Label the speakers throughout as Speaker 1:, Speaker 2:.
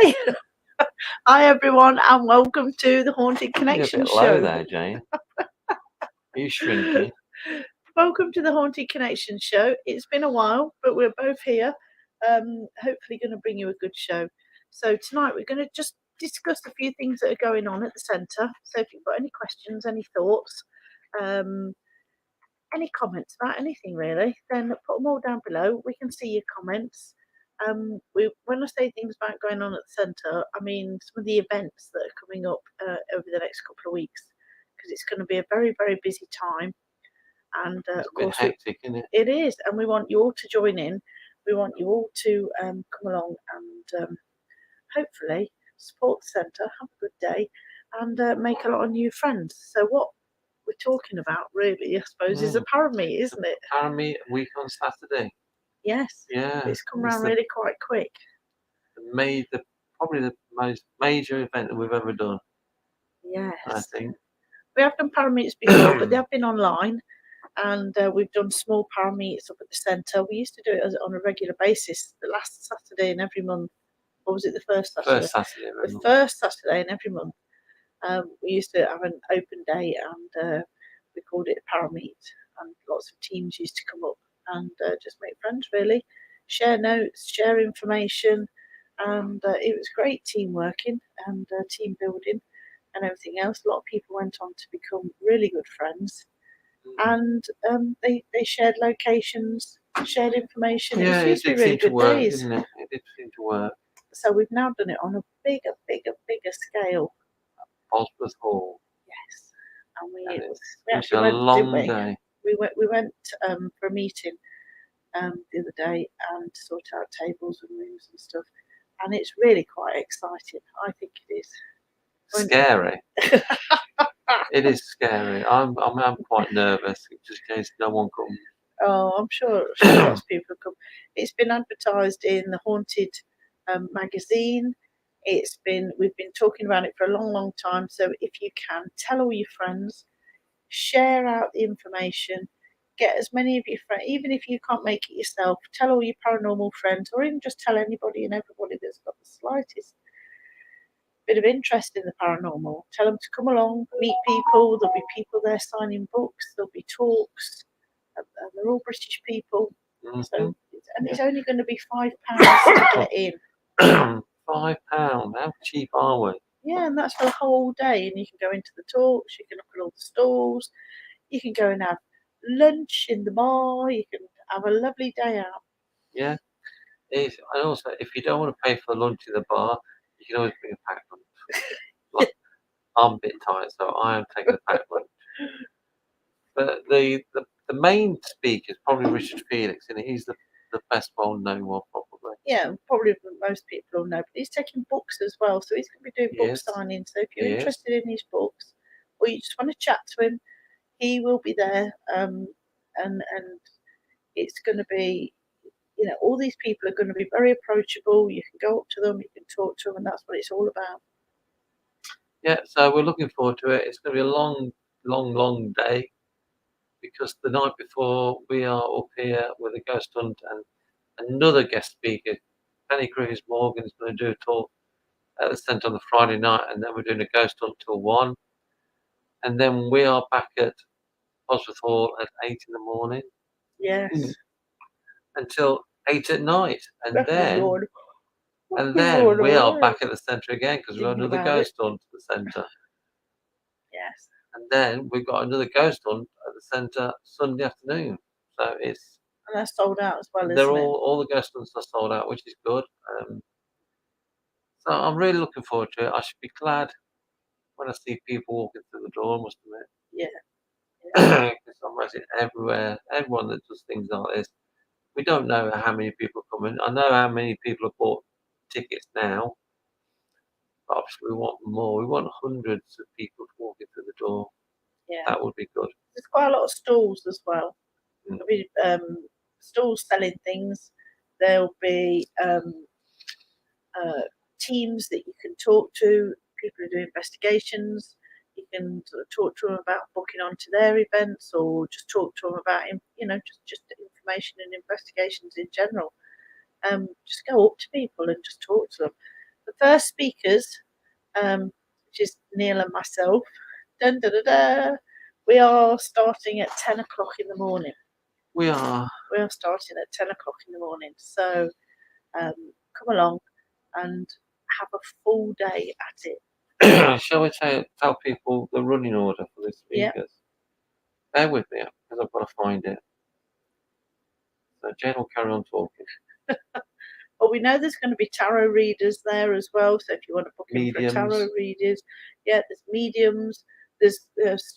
Speaker 1: Hi, hi everyone, and welcome to the Haunted
Speaker 2: You're a
Speaker 1: Connection
Speaker 2: bit low
Speaker 1: Show.
Speaker 2: there, Jane. Are you shrinking?
Speaker 1: Welcome to the Haunted Connection Show. It's been a while, but we're both here. Hopefully, going to bring you a good show. So tonight we're going to just discuss a few things that are going on at the centre. So if you've got any questions, any thoughts, um, any comments about anything really, then put them all down below. We can see your comments. When I say things about going on at the centre, I mean some of the events that are coming up over the next couple of weeks, because it's going to be a very, very busy time. And
Speaker 2: It's
Speaker 1: of
Speaker 2: a bit
Speaker 1: course,
Speaker 2: hectic, isn't it?
Speaker 1: it is, and we want you all to join in. We want you all to come along and hopefully support the centre, have a good day, and make a lot of new friends. So what we're talking about, really, I suppose, is a parameet, isn't it?
Speaker 2: Parameet week on Saturday.
Speaker 1: Yes.
Speaker 2: Yeah.
Speaker 1: It's come around really quite quick.
Speaker 2: Probably the most major event that we've ever done.
Speaker 1: Yes.
Speaker 2: I think.
Speaker 1: We have done parameets before, but they have been online. And we've done small parameets up at the centre. We used to do it on a regular basis, the last Saturday in every month. Or was it the first Saturday?
Speaker 2: First Saturday.
Speaker 1: The first Saturday in every month. We used to have an open day, and we called it a parameet. And lots of teams used to come up and just make friends, really. Share notes, share information. And it was great team working and team building and everything else. A lot of people went on to become really good friends. And they shared locations, shared information.
Speaker 2: Yeah,
Speaker 1: It used to be really good days.
Speaker 2: Didn't it? It did seem to work.
Speaker 1: So we've now done it on a bigger scale.
Speaker 2: Bosworth Hall.
Speaker 1: Yes, and we
Speaker 2: actually
Speaker 1: actually
Speaker 2: went, long
Speaker 1: didn't we?
Speaker 2: day.
Speaker 1: We went for a meeting the other day and sort out tables and rooms and stuff, and it's really quite exciting. I think it is.
Speaker 2: Scary. It is scary. I'm quite nervous just in case no one comes.
Speaker 1: Oh, I'm sure lots of people come. It's been advertised in the Haunted magazine. We've been talking about it for a long time. So if you can, tell all your friends, share out the information, get as many of your friends, even if you can't make it yourself, tell all your paranormal friends, or even just tell anybody and everybody that's got the slightest bit of interest in the paranormal. Tell them to come along, meet people. There'll be people there signing books. There'll be talks. And they're all British people.
Speaker 2: Mm-hmm.
Speaker 1: So, it's only going to be £5 to get in.
Speaker 2: £5? How cheap are we?
Speaker 1: Yeah, and that's for the whole day. And you can go into the talks. You can look at all the stalls. You can go and have lunch in the bar. You can have a lovely day out.
Speaker 2: Yeah. And also, if you don't want to pay for lunch in the bar, you can always bring a packed lunch. I'm a bit tired, so I am taking a packed lunch. But the main speaker is probably Richard Felix, and he's the best well-known one, probably.
Speaker 1: Yeah, probably most people will know. But he's taking books as well, so he's going to be doing book signings. So if you're interested in his books, or you just want to chat to him, he will be there. And it's going to be, all these people are going to be very approachable. You can go up to them, you can talk to them, and that's what it's all about.
Speaker 2: Yeah, so we're looking forward to it. It's going to be a long day, because the night before we are up here with a ghost hunt and another guest speaker. Penny Cruz Morgan is going to do a talk at the centre on the Friday night, and then we're doing a ghost hunt till 1. And then we are back at Bosworth Hall at 8 in the morning.
Speaker 1: Yes.
Speaker 2: Until 8 at night. And then we are back at the centre again, because we've got another ghost hunt at the centre.
Speaker 1: Yes.
Speaker 2: And then we've got another ghost hunt at the centre Sunday afternoon. So it's...
Speaker 1: And they're sold out as well, isn't it?
Speaker 2: All the ghost hunts are sold out, which is good. So I'm really looking forward to it. I should be glad when I see people walking through the door, I must admit.
Speaker 1: Yeah.
Speaker 2: Because I'm actually everywhere. Everyone that does things like this. We don't know how many people are coming. I know how many people have bought tickets now. But obviously we want more. We want hundreds of people walking through the door.
Speaker 1: Yeah.
Speaker 2: That would be good.
Speaker 1: There's quite a lot of stalls as well. There'll be stalls selling things. There'll be teams that you can talk to, people who do investigations. You can sort of talk to them about booking onto their events, or just talk to them about, just information and investigations in general. Just go up to people and just talk to them. The first speakers, which is Neil and myself, dun, da, da, da, we are starting at 10 o'clock in the morning.
Speaker 2: We are.
Speaker 1: We are starting at 10 o'clock in the morning. So come along and have a full day at it.
Speaker 2: Shall we tell people the running order for the speakers?
Speaker 1: Yeah.
Speaker 2: Bear with me because I've got to find it. So Jane will carry on talking.
Speaker 1: But we know there's going to be tarot readers there as well. So if you want to book in for tarot readers, yeah, there's mediums. There's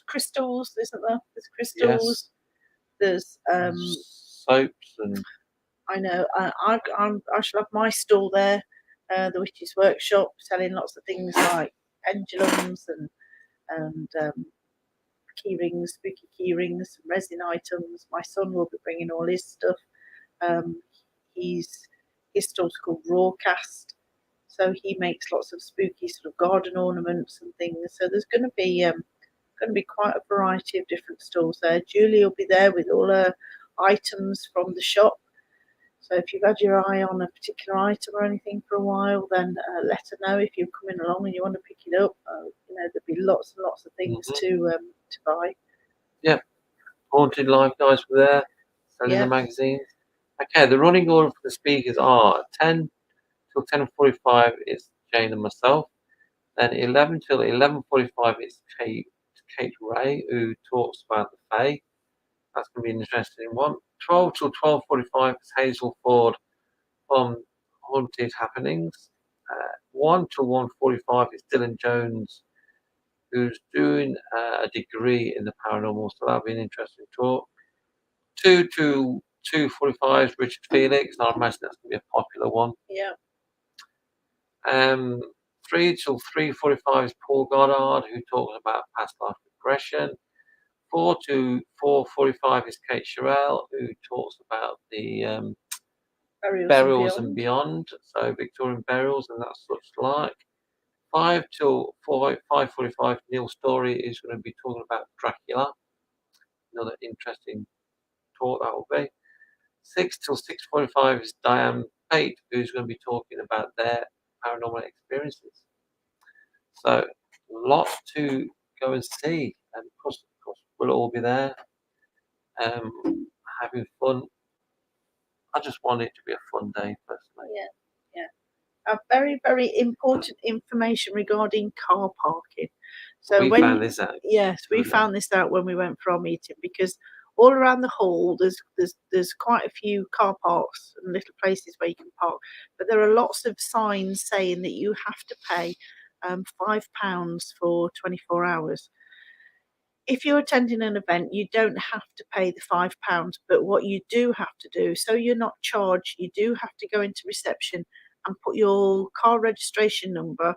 Speaker 1: crystals, isn't there? There's crystals. Yes. There's
Speaker 2: soaps and.
Speaker 1: I know. I shall have my stall there, the Witch's Workshop, selling lots of things like pendulums and key rings, spooky key rings, resin items. My son will be bringing all his stuff. His stall's called Rawcast, so he makes lots of spooky sort of garden ornaments and things. So there's going to be quite a variety of different stalls there. Julie will be there with all her items from the shop. So if you've had your eye on a particular item or anything for a while, then let her know if you're coming along and you want to pick it up. There'll be lots and lots of things to buy.
Speaker 2: Yep. Haunted Life guys were there selling the magazines. Okay, the running order for the speakers are 10 till 10:45 is Jane and myself. Then 11 till 11:45 is Kate Ray, who talks about the Fae. That's going to be an interesting one. 12 till 12:45 is Hazel Ford from Haunted Happenings. 1 till 1:45 is Dylan Jones, who's doing a degree in the paranormal, so that'll be an interesting talk. 2 to 2:45 is Richard Felix, and I imagine that's going to be a popular one.
Speaker 1: Yeah.
Speaker 2: 3 till 3:45 is Paul Goddard, who talks about past life regression. 4 to 4:45 is Kate Sherrill, who talks about the burials and beyond, so Victorian burials and that such like. 5 till 5:45, Neil Story is going to be talking about Dracula. Another interesting talk that will be. 6 till 6:45 is Diane Pate, who's going to be talking about their paranormal experiences. So, lots to go and see, and of course we'll all be there, having fun. I just want it to be a fun day, personally.
Speaker 1: Yeah. Very, very important information regarding car parking. So
Speaker 2: we found this out.
Speaker 1: Yes, we found this out when we went for our meeting, because all around the hall there's quite a few car parks and little places where you can park, but there are lots of signs saying that you have to pay £5 for 24 hours. If you're attending an event, you don't have to pay the £5, but what you do have to do, so you're not charged, you do have to go into reception and put your car registration number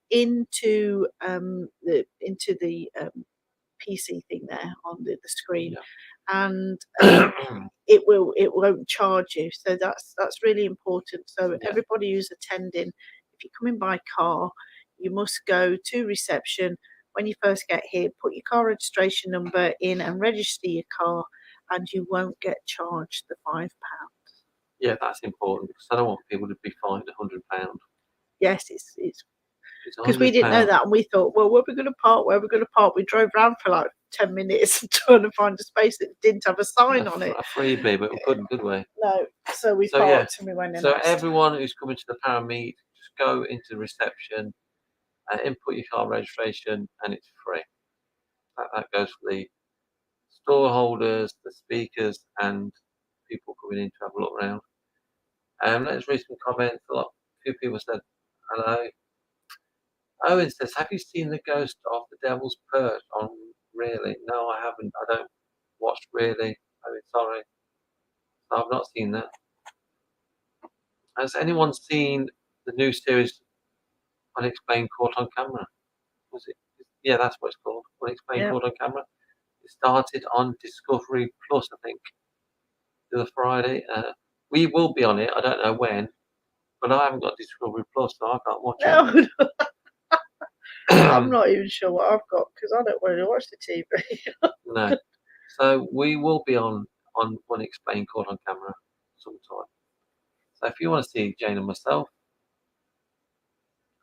Speaker 1: into the PC thing there on the screen, and it won't charge you. So that's really important. So everybody who's attending, if you're coming by car, you must go to reception. When you first get here, put your car registration number in and register your car, and you won't get charged the £5.
Speaker 2: Yeah, that's important, because I don't want people to be fined £100.
Speaker 1: Yes, it's because we didn't know that, and we thought, well, where are we going to park? Where are we going to park? We drove around for like 10 minutes trying to find a space that didn't have a sign on it.
Speaker 2: A freebie, but we couldn't, could we?
Speaker 1: No, so we parked and we went in.
Speaker 2: So everyone who's coming to the Para Meet, just go into reception, input your car registration, and it's free. That goes for the store holders, the speakers, and people coming in to have a look around. Let's read some comments. A few people said hello. Owen says, have you seen the ghost of the Devil's Perch on Really? No, I haven't. I don't watch Really. Owen, sorry. I've not seen that. Has anyone seen the new series Unexplained Caught on Camera? Was it? Yeah, that's what it's called. Unexplained Caught on Camera. It started on Discovery Plus, I think, the other Friday. We will be on it. I don't know when, but I haven't got Discovery Plus, so I can't watch it.
Speaker 1: I'm not even sure what I've got, because I don't really watch the TV.
Speaker 2: No. So we will be on Unexplained Caught on Camera sometime. So if you want to see Jane and myself,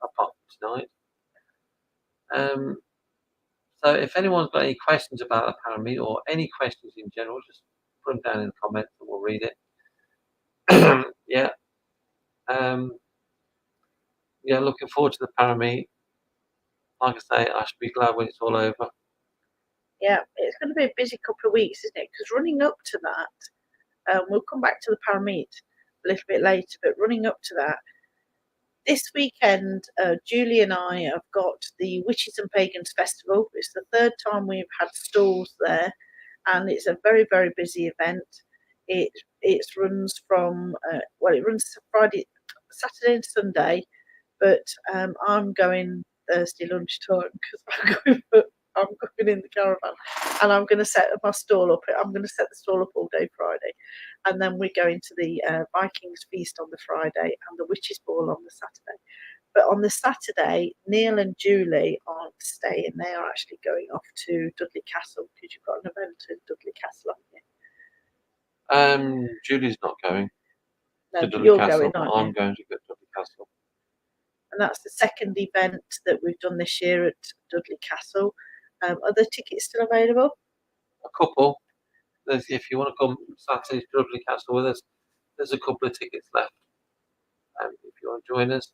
Speaker 2: apart from tonight. So if anyone's got any questions about the parameet or any questions in general, just put them down in the comments and we'll read it. Yeah. Yeah, looking forward to the parameet. Like I say, I should be glad when it's all over.
Speaker 1: Yeah, it's going to be a busy couple of weeks, isn't it? Because running up to that, we'll come back to the parameet a little bit later, but running up to that, this weekend, Julie and I have got the Witches and Pagans Festival. It's the third time we've had stalls there, and it's a very, very busy event. It runs from it runs Friday, Saturday, and Sunday, but I'm going Thursday lunchtime because I'm going in the caravan, and I'm going to set my stall up. I'm going to set the stall up all day Friday, and then we're going to the Vikings feast on the Friday and the Witches Ball on the Saturday. But on the Saturday, Neil and Julie aren't staying. They are actually going off to Dudley Castle because you've got an event in Dudley Castle, haven't you?
Speaker 2: Julie's not going
Speaker 1: No,
Speaker 2: to
Speaker 1: but
Speaker 2: Dudley
Speaker 1: you're
Speaker 2: Castle.
Speaker 1: going, aren't
Speaker 2: I'm
Speaker 1: you?
Speaker 2: going to go to Dudley Castle.
Speaker 1: And that's the second event that we've done this year at Dudley Castle. Are the tickets still available?
Speaker 2: A couple. If you want to come Saturday to Dudley Castle with us, there's a couple of tickets left. If you want to join us.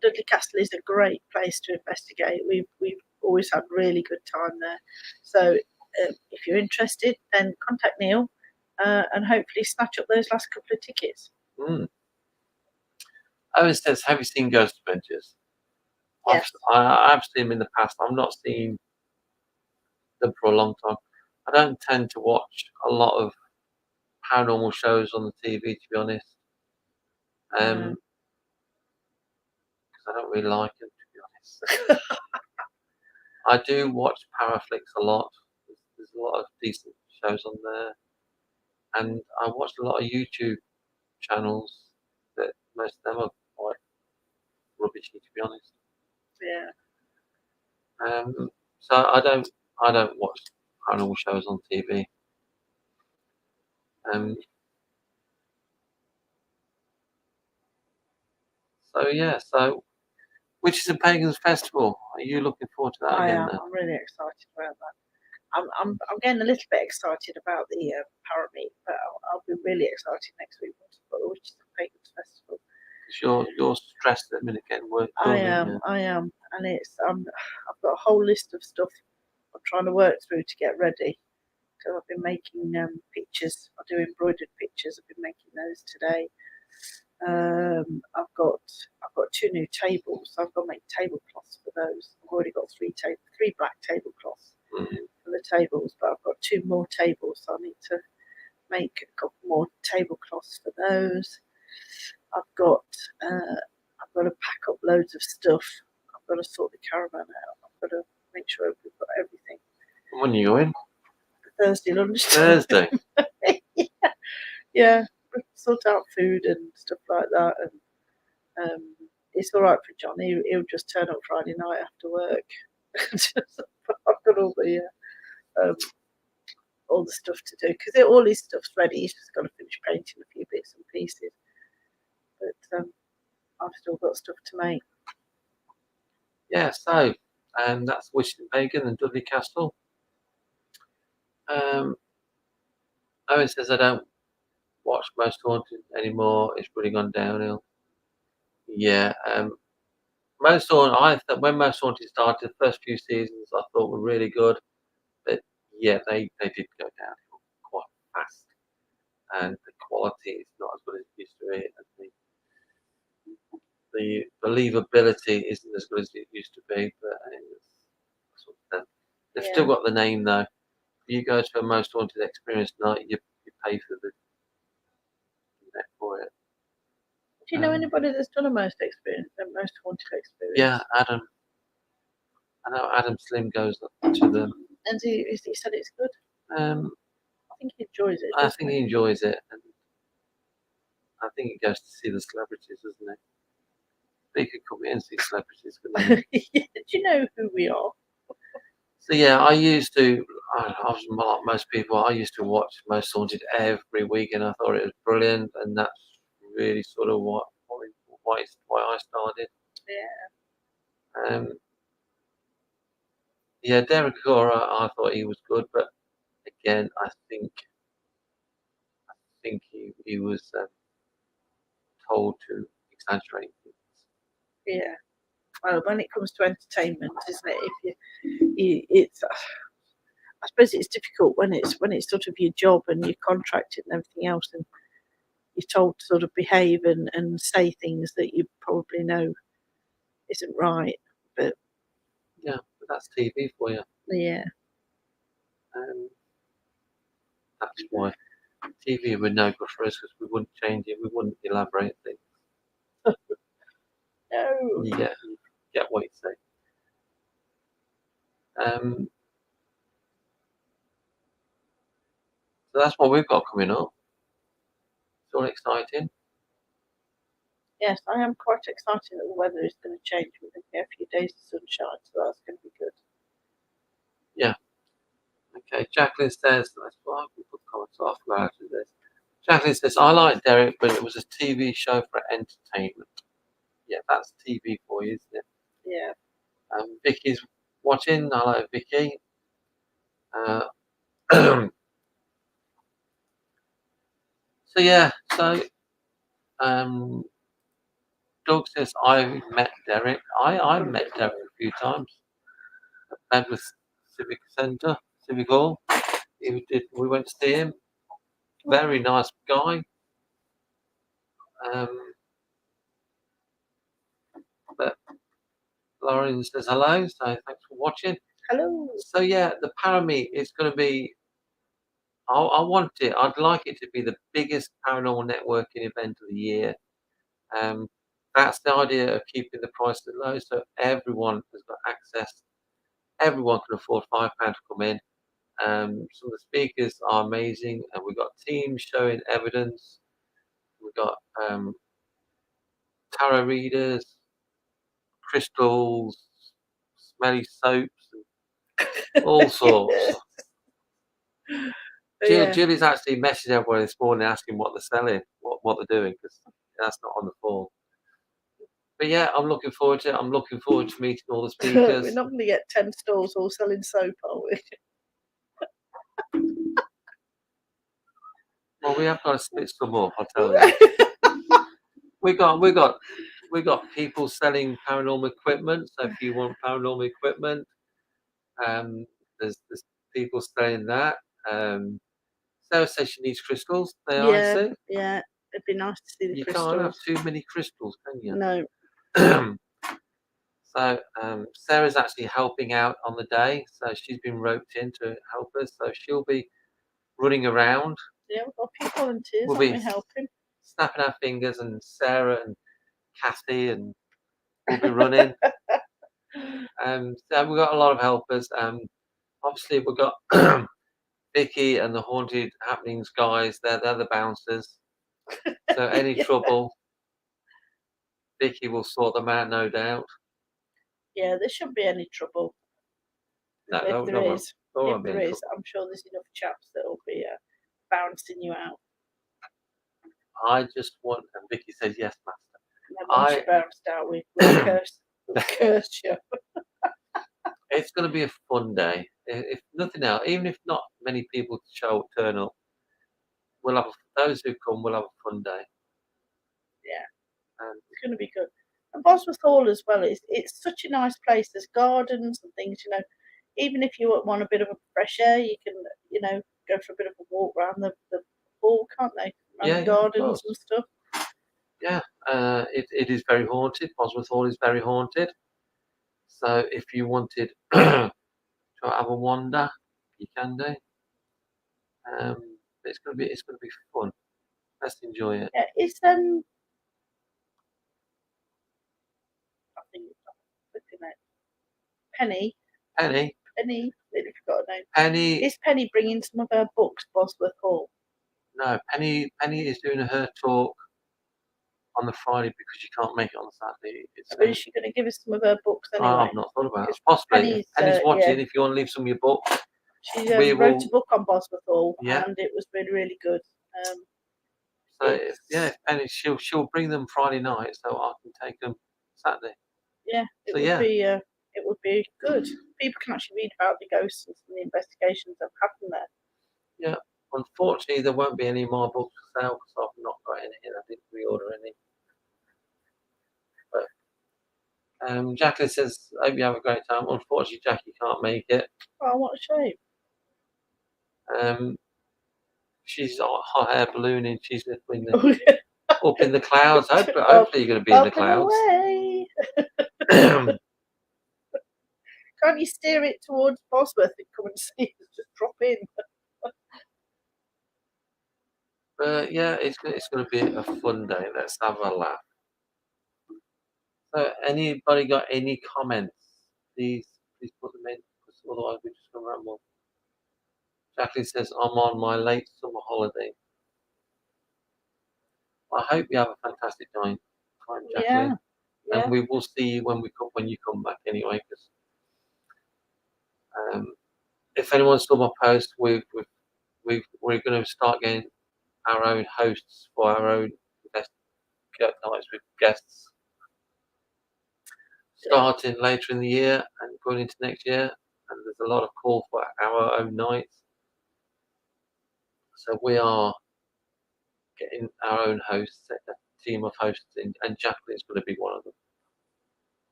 Speaker 1: Dudley Castle is a great place to investigate. We've always had really good time there. So if you're interested, then contact Neil and hopefully snatch up those last couple of tickets.
Speaker 2: Owen says, have you seen Ghost Adventures?
Speaker 1: Yes.
Speaker 2: I've seen them in the past. I've not seen them for a long time. I don't tend to watch a lot of paranormal shows on the TV, to be honest. Because I don't really like them, to be honest. I do watch Paraflix a lot. There's a lot of decent shows on there. And I watch a lot of YouTube channels that most of them are quite rubbishy, to be honest.
Speaker 1: Yeah.
Speaker 2: So I don't watch paranormal shows on TV. So yeah, so Witches and Pagans Festival. Are you looking forward to that again?
Speaker 1: I'm really excited about that. I'm getting a little bit excited about the parameet, but I'll be really excited next week for the Witches and Pagans Festival.
Speaker 2: Because you're stressed at the minute getting work done.
Speaker 1: I am, and it's I've got a whole list of stuff I'm trying to work through to get ready. Because I've been making pictures. I do embroidered pictures. I've been making those today. I've got 2 new tables. So I've got to make tablecloths for those. I've already got 3 black tablecloths for the tables, but I've got 2 more tables, so I need to make a couple more tablecloths for those. I've got to pack up loads of stuff. I've got to sort the caravan out. I've got to make sure we've got everything.
Speaker 2: When are you in?
Speaker 1: Thursday lunch.
Speaker 2: Thursday.
Speaker 1: Yeah, sort out food and stuff like that, and it's all right for John. He'll just turn up Friday night after work. I've got all the stuff to do because all his stuff's ready. He's just got to finish painting a few bits and pieces. But I've still got stuff to make.
Speaker 2: Yeah, so that's Witches and Pagans and Dudley Castle. Owen says I don't watch Most Haunted anymore. It's really gone downhill. Yeah, Most Haunted. When Most Haunted started, the first few seasons I thought were really good, but yeah, they did go downhill quite fast, and the quality is not as good as it used to be, and the believability isn't as good as it used to be. But they've still got the name though. If you go to a Most Haunted experience night, you pay for the net for it.
Speaker 1: Do you know anybody that's done a Most Haunted experience?
Speaker 2: Yeah, Adam. I know Adam Slim goes up to them.
Speaker 1: And he said it's good. I think he enjoys it.
Speaker 2: I think he enjoys it, and I think he goes to see the celebrities, doesn't he? But he could come in and see celebrities, couldn't he?
Speaker 1: Yeah, do you know who we are?
Speaker 2: So yeah, I used to. I was like most people. I used to watch Most Haunted every week, and I thought it was brilliant. And that's really sort of what why I started.
Speaker 1: Yeah.
Speaker 2: Yeah, Derek Gore, I thought he was good, but again, I think he was told to exaggerate things.
Speaker 1: Yeah. Well, when it comes to entertainment, isn't it? If it's, I suppose it's difficult when it's sort of your job and you're contracted and everything else, and you're told to sort of behave and say things that you probably know isn't right. But
Speaker 2: Yeah, but that's TV for you.
Speaker 1: yeah,
Speaker 2: That's why TV would no good for us because we wouldn't change it, we wouldn't elaborate things.
Speaker 1: no,
Speaker 2: Yeah, get what you say. So that's what we've got coming up. It's all exciting.
Speaker 1: yes, I am quite excited that the weather is going to change within a few days of sunshine, so that's going to be good.
Speaker 2: Yeah. Okay, Jacqueline says, that's why we put comments off about this. Jacqueline says, I like Derek, but it was a TV show for entertainment. Yeah, that's TV for you, isn't it?
Speaker 1: Yeah.
Speaker 2: Vicky's watching. I like Vicky. So yeah, so Doug says I met Derek. I met Derek a few times. Medworth Civic Centre, Civic Hall. We went to see him. Very nice guy. But Lauren says hello, so thanks for watching.
Speaker 1: Hello.
Speaker 2: So yeah, the Parameet is going to be. I want it. I'd like it to be the biggest paranormal networking event of the year. That's the idea of keeping the prices low, so everyone has got access. Everyone can afford £5 to come in. Some of the speakers are amazing, and we've got teams showing evidence. We've got tarot readers, crystals, smelly soaps, and all sorts.
Speaker 1: Yeah.
Speaker 2: Julie's actually messaged everyone this morning asking what they're selling, what they're doing, because that's not on the form. But yeah, I'm looking forward to it. I'm looking forward to meeting all the speakers.
Speaker 1: We're not going to get 10 stores all selling soap, are we?
Speaker 2: Well, we have got to split some up, I'll tell you. we got people selling paranormal equipment. So if you want paranormal equipment, there's people selling that. Sarah says she needs crystals. They are, I see.
Speaker 1: Yeah. It'd be nice to see the
Speaker 2: You
Speaker 1: crystals.
Speaker 2: can't have too many crystals, can you?
Speaker 1: No.
Speaker 2: So Sarah's actually helping out on the day. So she's been roped in to help us. So she'll be running around.
Speaker 1: Yeah, we've got a few volunteers,
Speaker 2: We'll
Speaker 1: aren't
Speaker 2: be
Speaker 1: we, helping?
Speaker 2: snapping our fingers, and Sarah and Kathy and we'll be running. So we've got a lot of helpers. Obviously we've got Vicky and the Haunted Happenings guys. They're the bouncers. So any trouble, Vicky will sort them out, no doubt.
Speaker 1: Yeah, there shouldn't be any trouble.
Speaker 2: No,
Speaker 1: if there is, I'm sure there's enough chaps that will be bouncing you out.
Speaker 2: I just want, and Vicky says yes, master.
Speaker 1: And then once you're bounced out, we'll curse you.
Speaker 2: It's going to be a fun day. If nothing else, even if not many people turn up, we'll have those who come. We'll have a fun day.
Speaker 1: Yeah, it's going to be good. And Bosworth Hall as well. It's such a nice place. There's gardens and things. You know, even if you want a bit of a fresh air, you can go for a bit of a walk around the hall, can't they? Around the gardens and stuff.
Speaker 2: Yeah, it is very haunted. Bosworth Hall is very haunted. So if you wanted to have a wander, you can do. It's gonna be fun. Let's enjoy it.
Speaker 1: Yeah, it's I think Penny. Nearly forgot her name.
Speaker 2: Penny.
Speaker 1: Is Penny bringing some of her books to Bosworth Hall?
Speaker 2: No, Penny is doing her talk on the Friday because she can't make it on the Saturday.
Speaker 1: But is she going to give us some of her books anyway?
Speaker 2: I've not thought about it. Possibly. Penny's watching. If you want to leave some of your books,
Speaker 1: she wrote a book on Bosworth Hall, and it was really good.
Speaker 2: So Penny, she'll bring them Friday night, so I take them Saturday.
Speaker 1: Yeah, it
Speaker 2: So,
Speaker 1: would
Speaker 2: yeah.
Speaker 1: be. It would be good. People can actually read about the ghosts and the investigations that have happened there.
Speaker 2: Yeah. Unfortunately, there won't be any more books for sale because I've not got any. I didn't reorder any. But Jacqueline says, "Hope you have a great time." Unfortunately, Jackie can't make it.
Speaker 1: Oh, what a shame!
Speaker 2: She's hot air ballooning. She's up in the,
Speaker 1: Oh, yeah.
Speaker 2: up in the clouds. Hopefully,
Speaker 1: Up,
Speaker 2: you're going to be in the
Speaker 1: up and
Speaker 2: clouds.
Speaker 1: away. Can't you steer it towards Bosworth and come and see us? Just drop in.
Speaker 2: But yeah, it's going to be a fun day. Let's have a laugh. So, anybody got any comments? Please put them in, because otherwise we're just going to ramble. Jacqueline says, "I'm on my late summer holiday." I hope you have a fantastic time, Jacqueline.
Speaker 1: Yeah.
Speaker 2: And we will see you when you come back anyway. Because if anyone saw my post, we're going to start getting our own hosts for our own nights with guests, starting later in the year and going into next year. And there's a lot of call for our own nights, so we are getting our own hosts, a team of hosts, and Jacqueline's going to be one of them.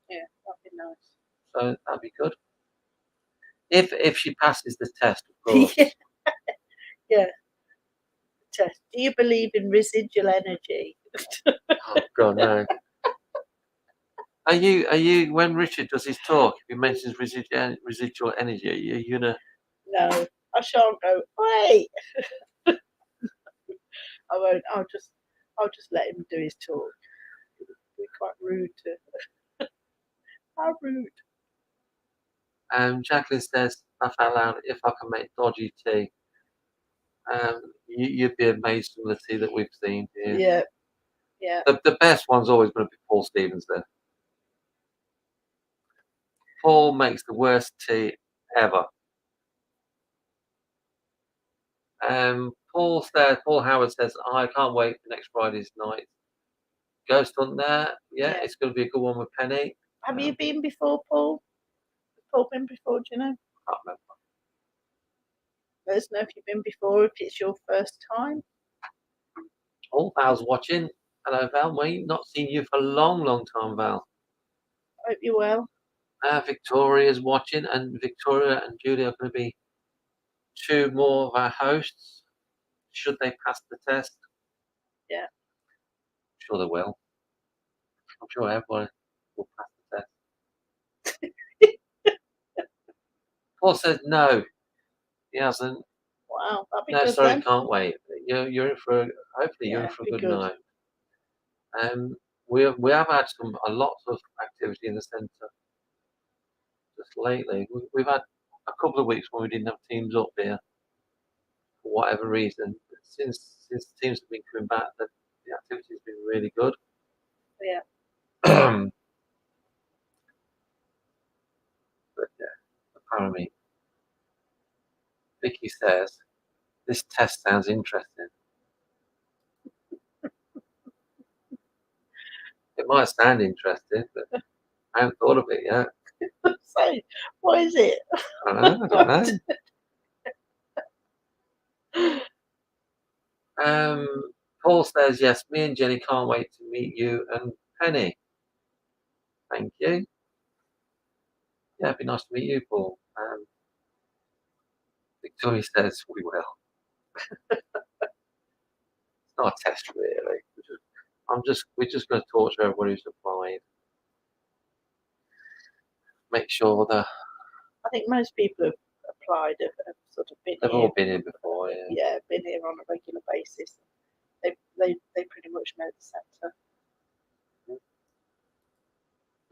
Speaker 1: Yeah, that'd be nice.
Speaker 2: So that'd be good. If she passes the test, of course.
Speaker 1: Yeah. Test. Do you believe in residual energy?
Speaker 2: Oh God, no. Are you when Richard does his talk, if he mentions residual energy, are you gonna?
Speaker 1: No, I shan't go. Wait. I won't. I'll just let him do his talk. It'd be quite rude to. How rude.
Speaker 2: Jacqueline says, laugh out loud, if I can make dodgy tea. You'd be amazed from the tea that we've seen here.
Speaker 1: Yeah.
Speaker 2: The best one's always going to be Paul Stevens there. Paul makes the worst tea ever. Paul Howard says, I can't wait for next Friday's night. Ghost hunt there. Yeah, it's going to be a good one with Penny.
Speaker 1: Have you been before, Paul? Has Paul been before, do you know?
Speaker 2: I can't remember.
Speaker 1: Let us know if you've been before, if it's your first time.
Speaker 2: Oh, Val's watching. Hello, Val. We've not seen you for a long, long time, Val.
Speaker 1: Hope you're well.
Speaker 2: Victoria's watching, and Victoria and Julie are going to be two more of our hosts, should they pass the test.
Speaker 1: Yeah.
Speaker 2: I'm sure they will. I'm sure everyone will pass the test. Paul says no, he hasn't.
Speaker 1: Wow, that'd be
Speaker 2: No,
Speaker 1: good
Speaker 2: sorry,
Speaker 1: then.
Speaker 2: can't wait. You're in for hopefully you're in for a good night. We have had a lot of activity in the centre just lately. We've had a couple of weeks when we didn't have teams up here for whatever reason. But since the teams have been coming back, the activity has been really good.
Speaker 1: Yeah.
Speaker 2: But yeah, apparently, Vicky says this test sounds interesting. It might sound interesting, but I haven't thought of it yet.
Speaker 1: So, what is it?
Speaker 2: I don't know. Paul says, yes, me and Jenny can't wait to meet you and Penny. Thank you. Yeah, it'd be nice to meet you, Paul. Victoria says, we will. It's not a test, really. We're just going to talk to everybody who's applied. Make sure that
Speaker 1: I think most people have applied have sort of been
Speaker 2: they've
Speaker 1: here.
Speaker 2: all been here before.
Speaker 1: Yeah, been here on a regular basis. They pretty much know the centre.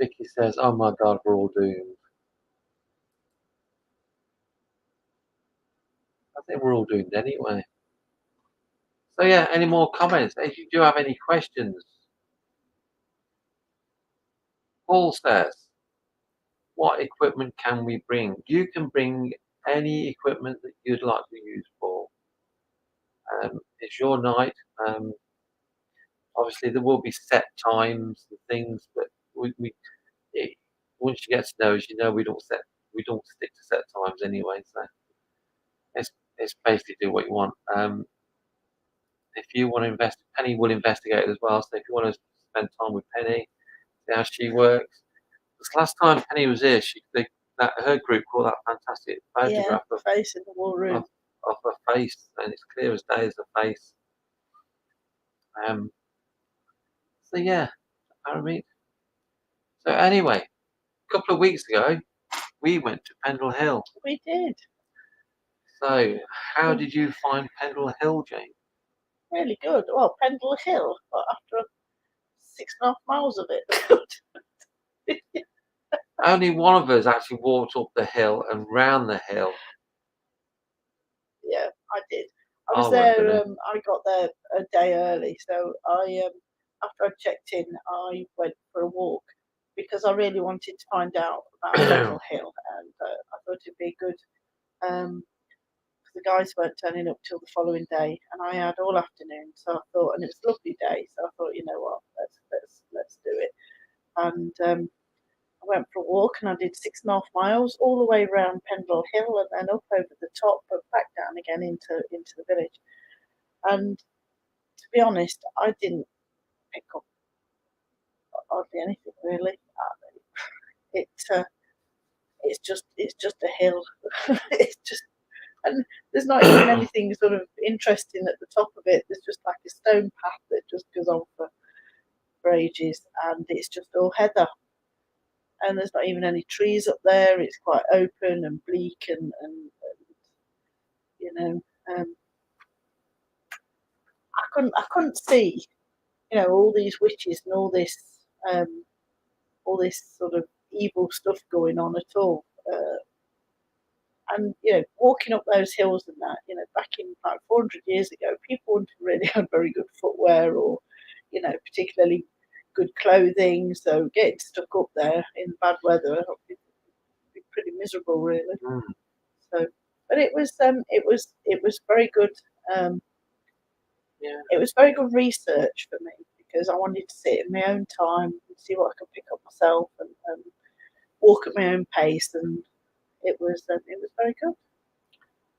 Speaker 2: Vicky says, oh my God, we're all doomed. I think we're all doomed anyway. So yeah, any more comments? If you do have any questions, Paul says, what equipment can we bring? You can bring any equipment that you'd like to use, Paul. It's your night. obviously there will be set times and things, but we it, once you get to know us, we don't stick to set times anyway. So it's basically do what you want. If you want to invest, Penny will investigate it as well. So if you want to spend time with Penny, see how she works. Because last time Penny was here, that her group caught that fantastic
Speaker 1: Yeah,
Speaker 2: photograph
Speaker 1: face in the wall room.
Speaker 2: of her face, and it's clear as day as her face. Um, so yeah, I mean, so anyway, a couple of weeks ago, we went to Pendle Hill.
Speaker 1: We did.
Speaker 2: So how did you find Pendle Hill, Jane?
Speaker 1: Really good. Well, Pendle Hill, but after 6.5 miles of it.
Speaker 2: Only one of us actually walked up the hill and round the hill.
Speaker 1: Yeah, I did. I was
Speaker 2: I weren't
Speaker 1: there.
Speaker 2: gonna.
Speaker 1: I got there a day early, so I after I checked in, I went for a walk because I really wanted to find out about Pendle Hill, and I thought it'd be good. Because the guys weren't turning up till the following day, and I had all afternoon, so I thought, and it was a lovely day, so I thought, you know what, let's do it. And I went for a walk, and I did 6.5 miles all the way around Pendle Hill, and then up over the top, but back down again into the village. And to be honest, I didn't pick up hardly anything really. It it's just a hill. It's just, and there's not even anything sort of interesting at the top of it. There's just like a stone path that just goes on for ages, and it's just all heather. And there's not even any trees up there. It's quite open and bleak, and you know, um, I couldn't see, all these witches and um, all this sort of evil stuff going on at all. And walking up those hills and that, back in like 400 years ago, people wouldn't have really had very good footwear or, particularly good clothing. So getting stuck up there in bad weather would be pretty miserable, really.
Speaker 2: Mm.
Speaker 1: So, but it was very good. Um,
Speaker 2: Yeah,
Speaker 1: it was very good research for me because I wanted to sit in my own time and see what I could pick up myself and walk at my own pace, and it was very good.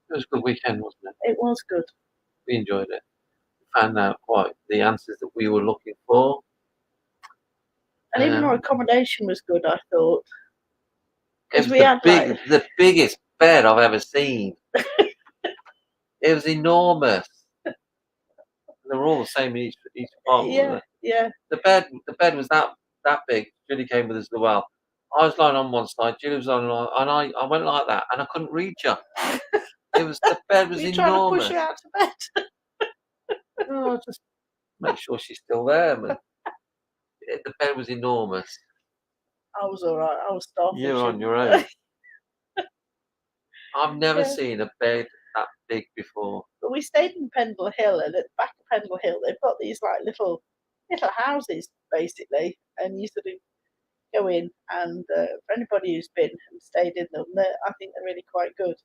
Speaker 2: it was a good weekend, wasn't it?
Speaker 1: It was good.
Speaker 2: We enjoyed it. We found out quite the answers that we were looking for.
Speaker 1: And even our
Speaker 2: Um,
Speaker 1: accommodation was good, I thought,
Speaker 2: it
Speaker 1: because
Speaker 2: was
Speaker 1: we had like,
Speaker 2: the biggest bed I've ever seen. It was enormous. They were all the same in each apartment,
Speaker 1: yeah,
Speaker 2: weren't
Speaker 1: yeah.
Speaker 2: they? The bed was that big. Julie came with us as well. I was lying on one side, Julie was on another, and I went like that, and I couldn't reach her. The bed
Speaker 1: Were
Speaker 2: was
Speaker 1: you trying to push her
Speaker 2: enormous.
Speaker 1: out of bed?
Speaker 2: No, just make sure she's still there, man. The bed was enormous.
Speaker 1: I was all right. I was
Speaker 2: You're on
Speaker 1: starfishing.
Speaker 2: your own. I've never
Speaker 1: Yeah,
Speaker 2: seen a bed that big before.
Speaker 1: but we stayed in Pendle Hill, and at the back of Pendle Hill, they've got these like little houses basically, and you sort of go in, and for anybody who's been and stayed in them, I think they're really quite good.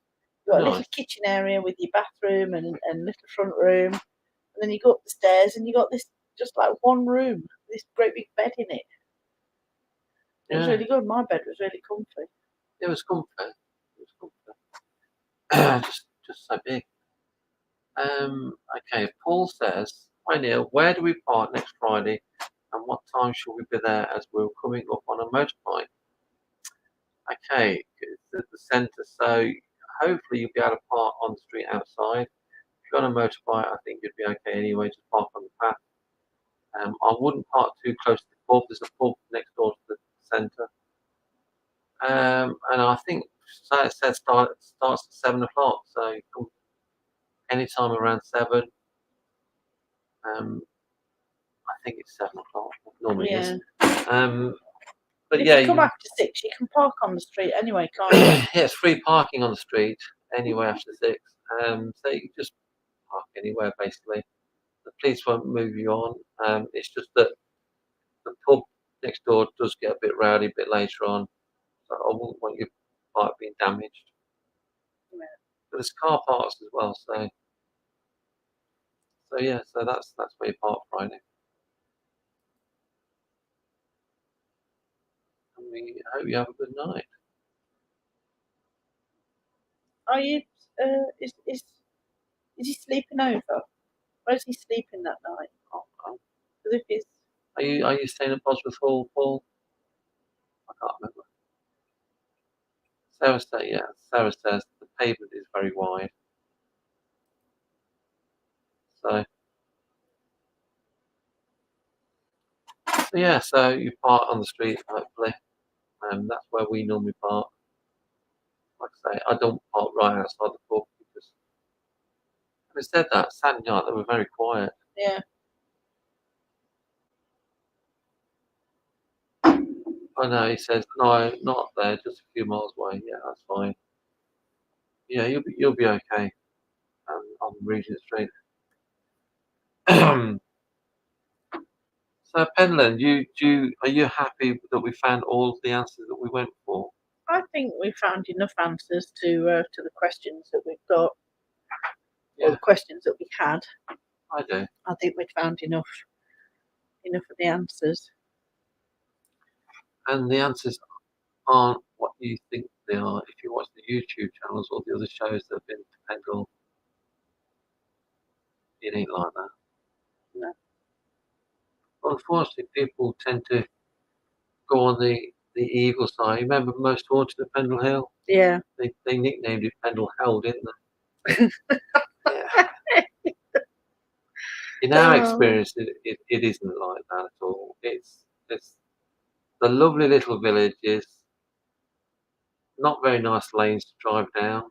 Speaker 1: You've got a little
Speaker 2: Nice.
Speaker 1: kitchen area with your bathroom and little front room, and then you go up the stairs, and you got this just like one room, this great big bed in it. It was
Speaker 2: Yeah,
Speaker 1: really good. My bed was really comfy.
Speaker 2: it was comfort. It was comfort. Just so big. Okay, Paul says, "Hi Neil, where do we park next Friday and what time should we be there as we're coming up on a motorbike?" Okay, it's at the centre, so hopefully you'll be able to park on the street outside. If you're on a motorbike, I think you'd be okay anyway, just park on the path. I wouldn't park too close to the pub. There's a pub next door to the centre. And I think so it says starts at 7 o'clock, so you come anytime around 7. Um, I think it's 7 o'clock. It normally is.
Speaker 1: Yeah.
Speaker 2: But
Speaker 1: If
Speaker 2: yeah,
Speaker 1: you
Speaker 2: you
Speaker 1: come
Speaker 2: can,
Speaker 1: after 6, you can park on the street anyway, can't you?
Speaker 2: yeah, it's free parking on the street anyway after 6. So you can just park anywhere basically. The police won't move you on. It's just that the pub next door does get a bit rowdy a bit later on, so I wouldn't want your bike being damaged.
Speaker 1: Yeah.
Speaker 2: But there's car parks as well, so yeah, so that's where you park Friday. hope you have a good night.
Speaker 1: Are you? Is he sleeping over? Where's he sleeping that night?
Speaker 2: Oh, oh.
Speaker 1: 'Cause if he's
Speaker 2: Are you staying at Bosworth Hall, Paul? I can't remember. Sarah says the pavement is very wide. So yeah, so you park on the street, hopefully. That's where we normally park. Like I say, I don't park right outside the pub because having said that, Saturday night they were very quiet.
Speaker 1: yeah.
Speaker 2: I know, he says, no, not up there, just a few miles away. Yeah, that's fine. Yeah, you'll be okay. On Regent Street. So Penland, are you happy that we found all the answers that we went for?
Speaker 1: I think we found enough answers to the questions that we've got, or
Speaker 2: Yeah,
Speaker 1: the questions that we had.
Speaker 2: I do.
Speaker 1: I think we'd found enough of the answers.
Speaker 2: And the answers aren't what you think they are if you watch the YouTube channels or the other shows that have been to Pendle. It ain't like that.
Speaker 1: No.
Speaker 2: Unfortunately, people tend to go on the evil side. Remember Most Haunted at Pendle Hill?
Speaker 1: Yeah.
Speaker 2: They nicknamed it Pendle Hell, didn't they? Yeah. In our experience, it isn't like that at all. It's the lovely little villages, not very nice lanes to drive down.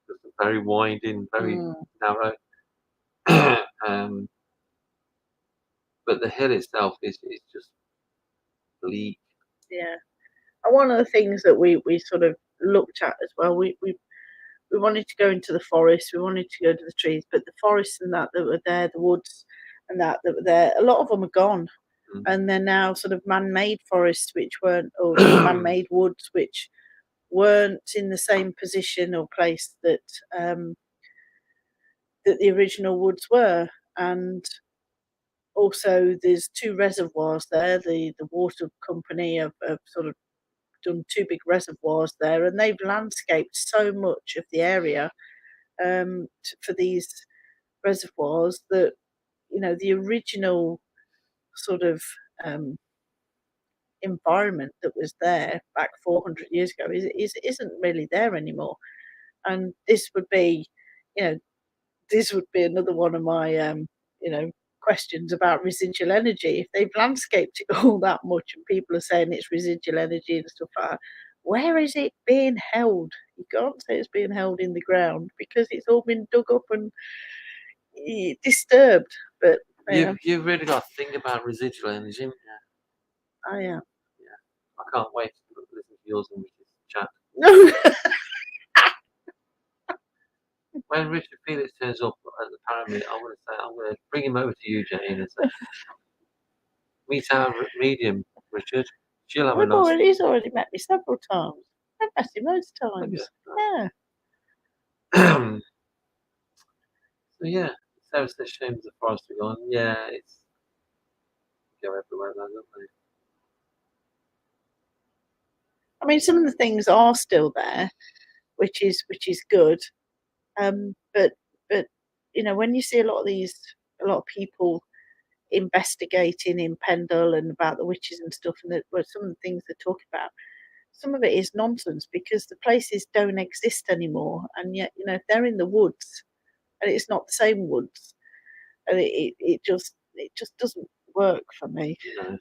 Speaker 2: It's very winding, very narrow. But the hill itself is just bleak.
Speaker 1: Yeah. And one of the things that we sort of looked at as well, we wanted to go into the forest, we wanted to go to the trees, but the forests and that were there, the woods and that were there, a lot of them are gone. And they're now sort of man-made forests, which weren't, or man-made woods, which weren't in the same position or place that that the original woods were. And also, there's two reservoirs there. The water company have sort of done two big reservoirs there, and they've landscaped so much of the area for these reservoirs that the original sort of um, environment that was there back 400 years ago isn't really there anymore. And you know, this would be another one of my, questions about residual energy. If they've landscaped it all that much and people are saying it's residual energy and stuff like that, where is it being held? You can't say it's being held in the ground because it's all been dug up and disturbed. But
Speaker 2: You've really got to think about residual energy. Yeah.
Speaker 1: I am.
Speaker 2: Yeah. I can't wait to listen to yours and Richard's chat.
Speaker 1: No.
Speaker 2: When Richard Felix turns up at the pyramid, I'm going to bring him over to you, Jane, and say, meet our medium, Richard. She'll have a nice.
Speaker 1: He's already met me several times. I've met him loads of times. Yeah.
Speaker 2: So yeah, Sarah says shames the forest are gone. Yeah, it's go everywhere now, don't they?
Speaker 1: I mean, some of the things are still there, which is good. But when you see a lot of people investigating in Pendle and about the witches and stuff, and some of the things they talk about, some of it is nonsense because the places don't exist anymore. And yet, if they're in the woods and it's not the same woods, and it just doesn't work for me.
Speaker 2: No.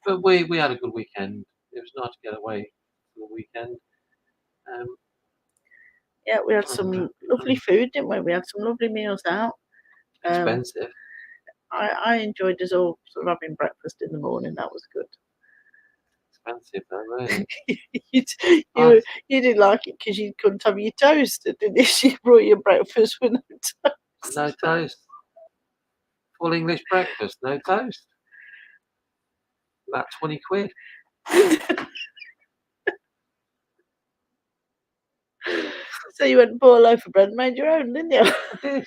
Speaker 2: But we had a good weekend. It was nice to get away for the weekend.
Speaker 1: Yeah, we had some lovely food, didn't we? We had some lovely meals out.
Speaker 2: Expensive.
Speaker 1: I enjoyed us all sort of having breakfast in the morning. That was good.
Speaker 2: Expensive though, really.
Speaker 1: You didn't like it because you couldn't have your toast, didn't you? You brought your breakfast with no toast.
Speaker 2: No toast. Full English breakfast, no toast. About 20 quid.
Speaker 1: So you went and bought a loaf of bread and made your own, didn't you?
Speaker 2: I did.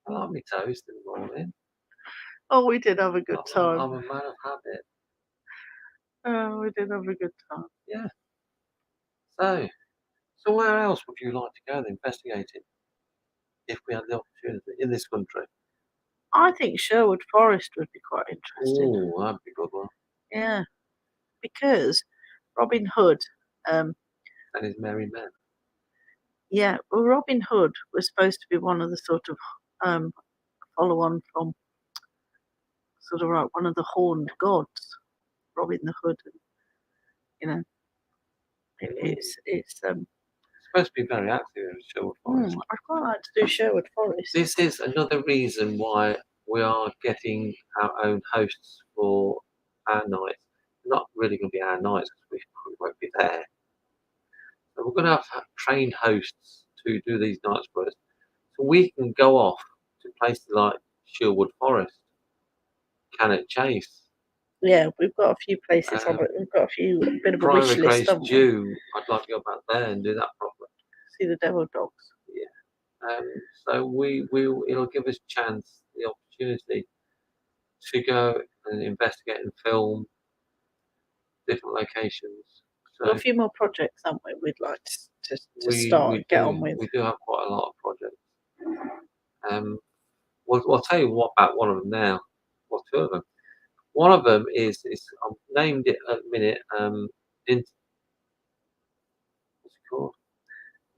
Speaker 2: I like my toast in the morning.
Speaker 1: Oh, we did have a good time.
Speaker 2: I'm a man of habit.
Speaker 1: Oh, we did have a good time.
Speaker 2: Yeah. So where else would you like to go investigating if we had the opportunity in this country?
Speaker 1: I think Sherwood Forest would be quite interesting.
Speaker 2: Oh, that'd be a good one.
Speaker 1: Yeah, because Robin Hood, um,
Speaker 2: And his merry men.
Speaker 1: yeah, well, Robin Hood was supposed to be one of the sort of follow on from sort of like one of the horned gods, Robin the Hood, and you know, it's.
Speaker 2: It's supposed to be very active in Sherwood Forest.
Speaker 1: I'd quite like to do Sherwood Forest.
Speaker 2: This is another reason why we are getting our own hosts for our nights. Not really going to be our nights because we probably won't be there. So we're going to have trained hosts to do these nights for us. So we can go off to places like Sherwood Forest, Cannock Chase,
Speaker 1: Yeah, we've got a few places on
Speaker 2: um,
Speaker 1: it. We've got a few bit of a
Speaker 2: Priory
Speaker 1: wish list,
Speaker 2: Grace
Speaker 1: haven't we?
Speaker 2: Dew. I'd like to go back there and do that properly.
Speaker 1: See the devil dogs.
Speaker 2: Yeah. So it'll give us chance, the opportunity to go and investigate and film different locations.
Speaker 1: Got a
Speaker 2: So
Speaker 1: few more projects, haven't we? We'd like to start and get on with.
Speaker 2: we do have quite a lot of projects. I'll tell you what about one of them now. Well, two of them. One of them is I've named it at the minute. In what's it called?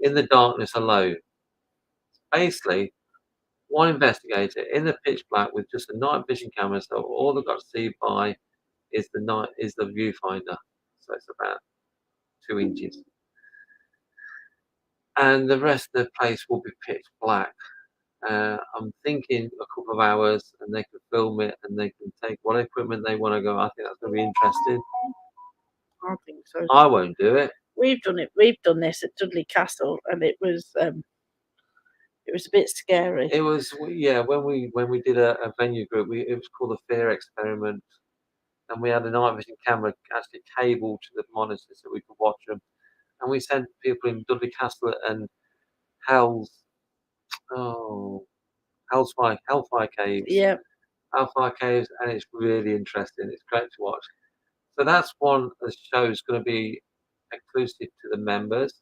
Speaker 2: In the Darkness Alone. Basically, one investigator in the pitch black with just a night vision camera, so all they've got to see by is the viewfinder. So it's about 2 inches, and the rest of the place will be pitch black. I'm thinking a couple of hours, and they can film it, and they can take what equipment they want to go. I think that's going to be interesting.
Speaker 1: I think so.
Speaker 2: I won't do it.
Speaker 1: We've done it. We've done this at Dudley Castle, and it was a bit scary.
Speaker 2: It was when we did a venue group, it was called the Fear Experiment, and we had a night vision camera actually cabled to the monitors so we could watch them, and we sent people in Dudley Castle and Hell's oh Hellfire Caves.
Speaker 1: Yeah,
Speaker 2: Hellfire Caves, and it's really interesting. It's great to watch. So that's one of the shows going to be exclusive to the members.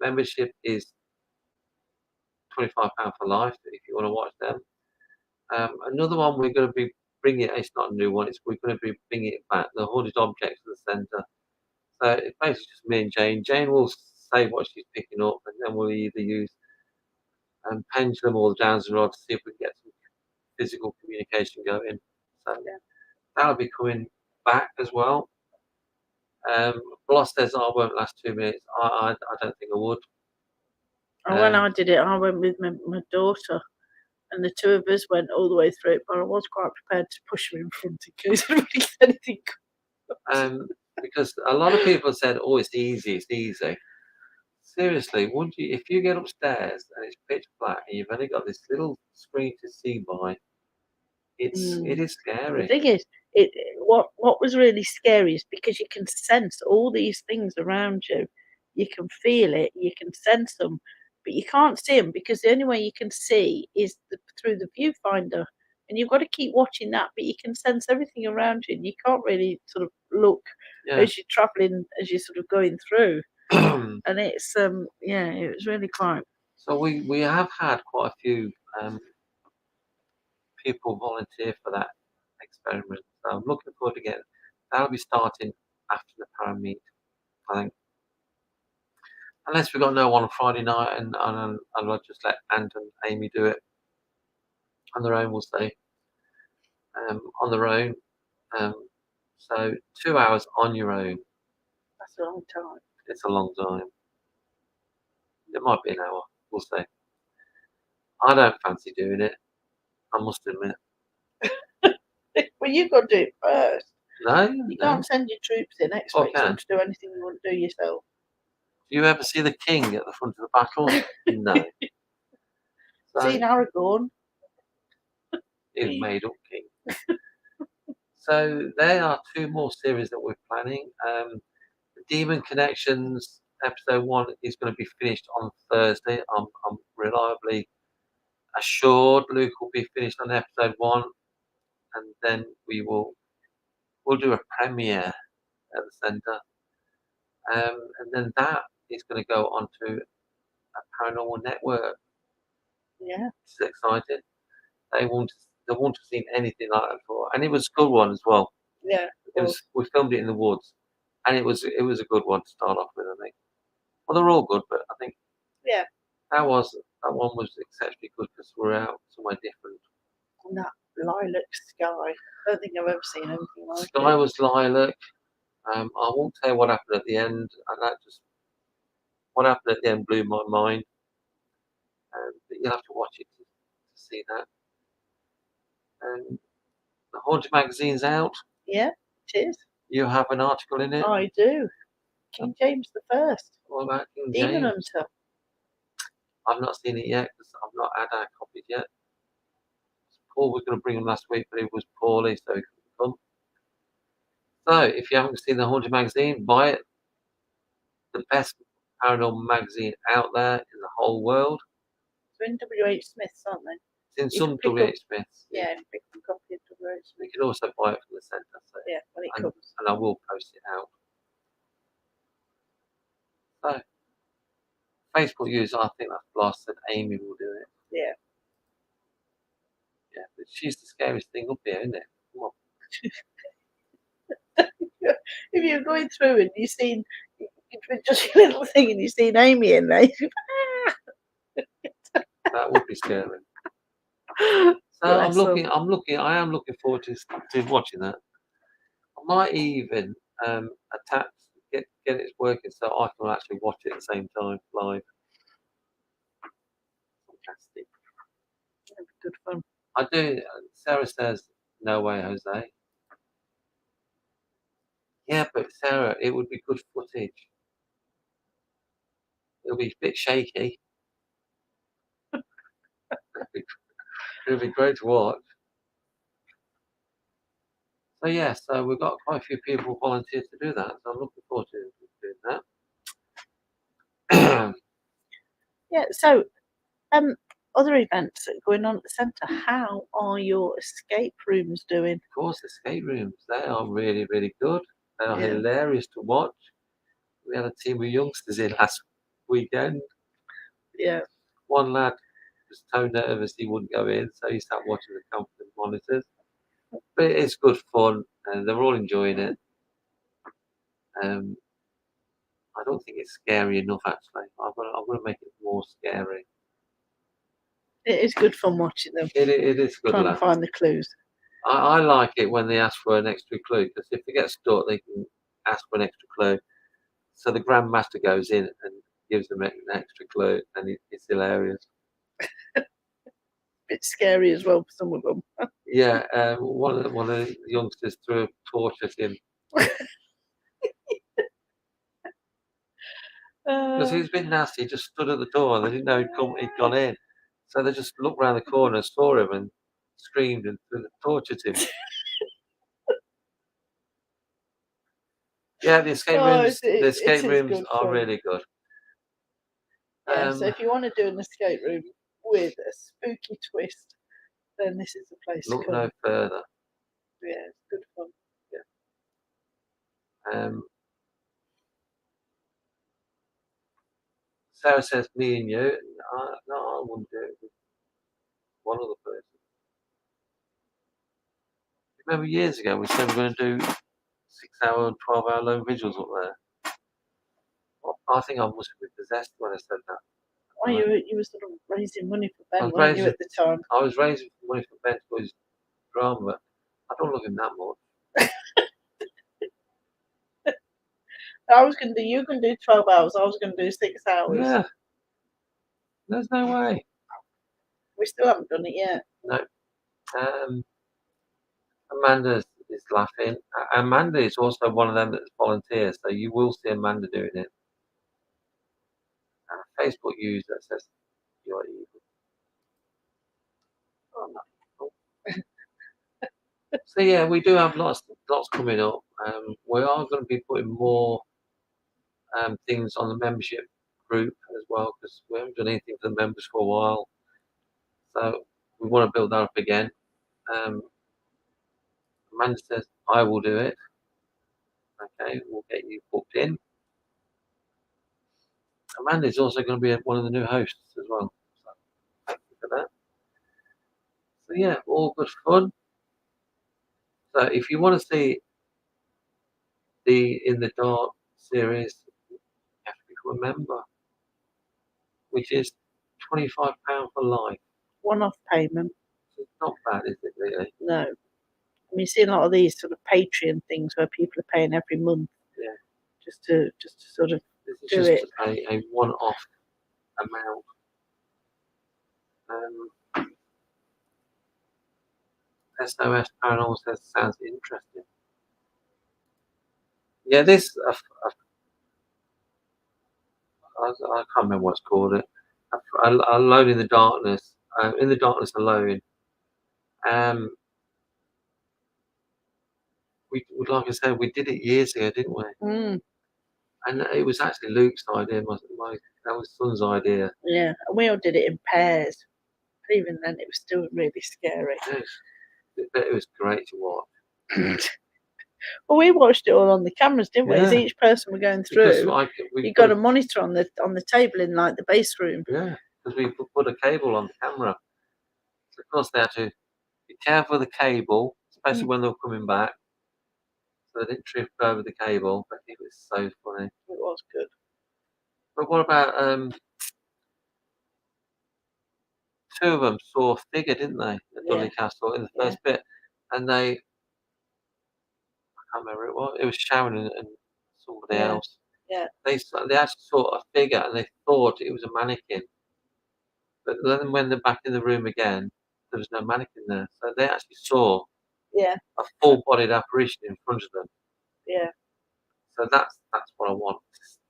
Speaker 2: Membership is £25 for life if you want to watch them. Another one we're going to be bringing. It's not a new one. We're going to be bringing it back. The haunted objects at the centre. So it's basically just me and Jane. Jane will say what she's picking up, and then we'll either use pendulum or the Downs rod to see if we can get some physical communication going. So
Speaker 1: yeah.
Speaker 2: that'll be coming back as well. Bloss says I won't last 2 minutes. I don't think I would.
Speaker 1: And when I did it, I went with my daughter, and the two of us went all the way through it. But I was quite prepared to push her in front in case anybody said anything.
Speaker 2: Because a lot of people have said, "Oh, it's easy, it's easy." Seriously, would you? If you get upstairs and it's pitch black and you've only got this little screen to see by, it is
Speaker 1: The
Speaker 2: scary.
Speaker 1: thing is, what was really scary is because you can sense all these things around you. You can feel it, you can sense them, but you can't see them because the only way you can see is through the viewfinder, and you've got to keep watching that. But you can sense everything around you, and you can't really sort of look
Speaker 2: Yeah.
Speaker 1: as you're travelling, as you're sort of going through. And it's yeah, it was really quite.
Speaker 2: So we have had quite a few people volunteer for that experiment. So I'm looking forward to getting. That'll be starting after the para meet, I think. Unless we've got no one on Friday night, and I'll just let Ant and Amy do it on their own. We'll say on their own. Um, so 2 hours on your own.
Speaker 1: That's a long time.
Speaker 2: It's a long time. It might be an hour. We'll see. I don't fancy doing it. I must admit.
Speaker 1: Well, you've got to do it first.
Speaker 2: No,
Speaker 1: You can't send your troops in, expect
Speaker 2: Okay.
Speaker 1: them to do anything you wouldn't do yourself.
Speaker 2: Do you ever see the king at the front of the battle? No.
Speaker 1: Seen Aragorn.
Speaker 2: He's made up king. So there are two more series that we're planning. Demon Connections episode 1 is going to be finished on Thursday. I'm reliably assured Luke will be finished on episode 1, and then we'll do a premiere at the centre. And then that is going to go onto a paranormal network.
Speaker 1: Yeah.
Speaker 2: It's exciting. They won't have seen anything like that before, and it was a good one as well.
Speaker 1: Yeah.
Speaker 2: It was we filmed it in the woods, and it was a good one to start off with. I think. Well, they're all good, but I think
Speaker 1: Yeah.
Speaker 2: that one was exceptionally good because we're out somewhere different.
Speaker 1: And that lilac sky. I don't think I've ever seen anything like
Speaker 2: Sky
Speaker 1: it.
Speaker 2: was lilac. I won't tell you what happened at the end. And that just what happened at the end blew my mind. But you'll have to watch it to see that. The Haunted magazine's out.
Speaker 1: Yeah, it is.
Speaker 2: You have an article in it.
Speaker 1: I do. King James the First.
Speaker 2: What about King
Speaker 1: Demon
Speaker 2: James?
Speaker 1: Hunter.
Speaker 2: I've not seen it yet because I've not had our copies yet. Paul was going to bring them last week, but he was poorly, so he couldn't come. So, if you haven't seen the Haunted magazine, buy it. The best paranormal magazine out there in the whole world.
Speaker 1: They're in W.H. Smith's, aren't they?
Speaker 2: It's in
Speaker 1: You
Speaker 2: some
Speaker 1: can pick
Speaker 2: W.H. Smiths.
Speaker 1: Yeah, pick up a copy of W.H.
Speaker 2: You
Speaker 1: Smith.
Speaker 2: can also buy it from the centre. So,
Speaker 1: Yeah, when it
Speaker 2: and,
Speaker 1: comes.
Speaker 2: and I will post it out. So, Facebook user, I think that's Blast said Amy will do it.
Speaker 1: Yeah.
Speaker 2: Yeah, but she's the scariest thing up here, isn't it? Come on.
Speaker 1: If you're going through and you've seen just a little thing and you've seen Amy in there,
Speaker 2: That would be scary. So I am looking forward to watching that. I might even attach get it working so I can actually watch it at the same time live. Fantastic.
Speaker 1: That'd be good fun.
Speaker 2: I do. Sarah says, "No way, Jose." Yeah, but Sarah, it would be good footage. It'll be a bit shaky. It'll be great to watch. So yeah, so we've got quite a few people volunteer to do that. So I'm looking forward to doing that.
Speaker 1: Yeah, so other events that are going on at the centre, how are your escape rooms doing?
Speaker 2: Of course, escape rooms, they are really, really good. They are
Speaker 1: Yeah.
Speaker 2: hilarious to watch. We had a team of youngsters in last weekend.
Speaker 1: Yeah.
Speaker 2: One lad was so nervous he wouldn't go in, so he sat watching the company monitors. But it's good fun, and they're all enjoying it. I don't think it's scary enough, actually. I'm gonna make it more scary.
Speaker 1: It is good fun watching them.
Speaker 2: It is good.
Speaker 1: Trying to find the clues.
Speaker 2: I like it when they ask for an extra clue because if they get stuck, they can ask for an extra clue. So the Grandmaster goes in and gives them an extra clue, and it's hilarious.
Speaker 1: Bit scary as well for some of them.
Speaker 2: Yeah, one of the youngsters threw a torch at him because he was a bit nasty. He just stood at the door, and they didn't know he'd gone in. So they just looked round the corner, saw him, and screamed and threw the torch at him. Yeah, the escape rooms are
Speaker 1: fun.
Speaker 2: really good.
Speaker 1: Yeah, so if you want to do an escape room with a spooky twist, then this is the place to
Speaker 2: Look
Speaker 1: come.
Speaker 2: no further.
Speaker 1: Yeah, it's good fun.
Speaker 2: Yeah. Sarah says me and you. No, I wouldn't do it with one other person. Remember years ago we said we were going to do 6-hour, 12-hour lone vigils up there. Well, I think I must have been possessed when I said that.
Speaker 1: Oh, you were sort of raising money for Ben, weren't you, at the time?
Speaker 2: I was raising money for Ben for his drama, but I don't love him that much.
Speaker 1: You can do 12 hours, I was going to do 6 hours.
Speaker 2: Yeah. There's no way.
Speaker 1: We still haven't done it yet.
Speaker 2: No. Amanda is laughing. Amanda is also one of them that's volunteers, so you will see Amanda doing it. Facebook user says you're evil. Oh, no. So yeah, we do have lots coming up. We are going to be putting more things on the membership group as well because we haven't done anything for the members for a while. So we want to build that up again. Amanda says I will do it. Okay, we'll get you booked in. Amanda's also going to be one of the new hosts as well. So thank you for that. So yeah, all good fun. So if you want to see the In the Dark series, you have to become a member, which is £25 for life.
Speaker 1: One-off payment.
Speaker 2: So it's not bad, is it really?
Speaker 1: No. I mean, you see a lot of these sort of Patreon things where people are paying every month.
Speaker 2: Yeah.
Speaker 1: Just to sort of
Speaker 2: This is
Speaker 1: do
Speaker 2: just
Speaker 1: it.
Speaker 2: a one-off amount. SOS Paranormal says sounds interesting. Yeah, this I can't remember what's called it. Alone in the Darkness. In the Darkness Alone. We like I said, we did it years ago, didn't we?
Speaker 1: Mm.
Speaker 2: And it was actually Luke's idea. That was son's idea.
Speaker 1: Yeah, and we all did it in pairs. But even then, it was still really scary.
Speaker 2: It was great to watch.
Speaker 1: Well, we watched it all on the cameras, didn't we? As
Speaker 2: Yeah.
Speaker 1: each person were going through, you got a monitor on the table in like the base room.
Speaker 2: Yeah, because we put a cable on the camera. So of course they had to be careful of the cable, especially when they were coming back, so they didn't trip over the cable. But it was so funny.
Speaker 1: It was good.
Speaker 2: But what about two of them saw a figure, didn't they, at Dudley Castle in the first bit, and I can't remember it was Sharon and somebody else.
Speaker 1: Yeah.
Speaker 2: They actually saw a figure and they thought it was a mannequin. But then when they're back in the room again, there was no mannequin there. So they actually saw a full-bodied apparition in front of them.
Speaker 1: Yeah.
Speaker 2: So that's what I want.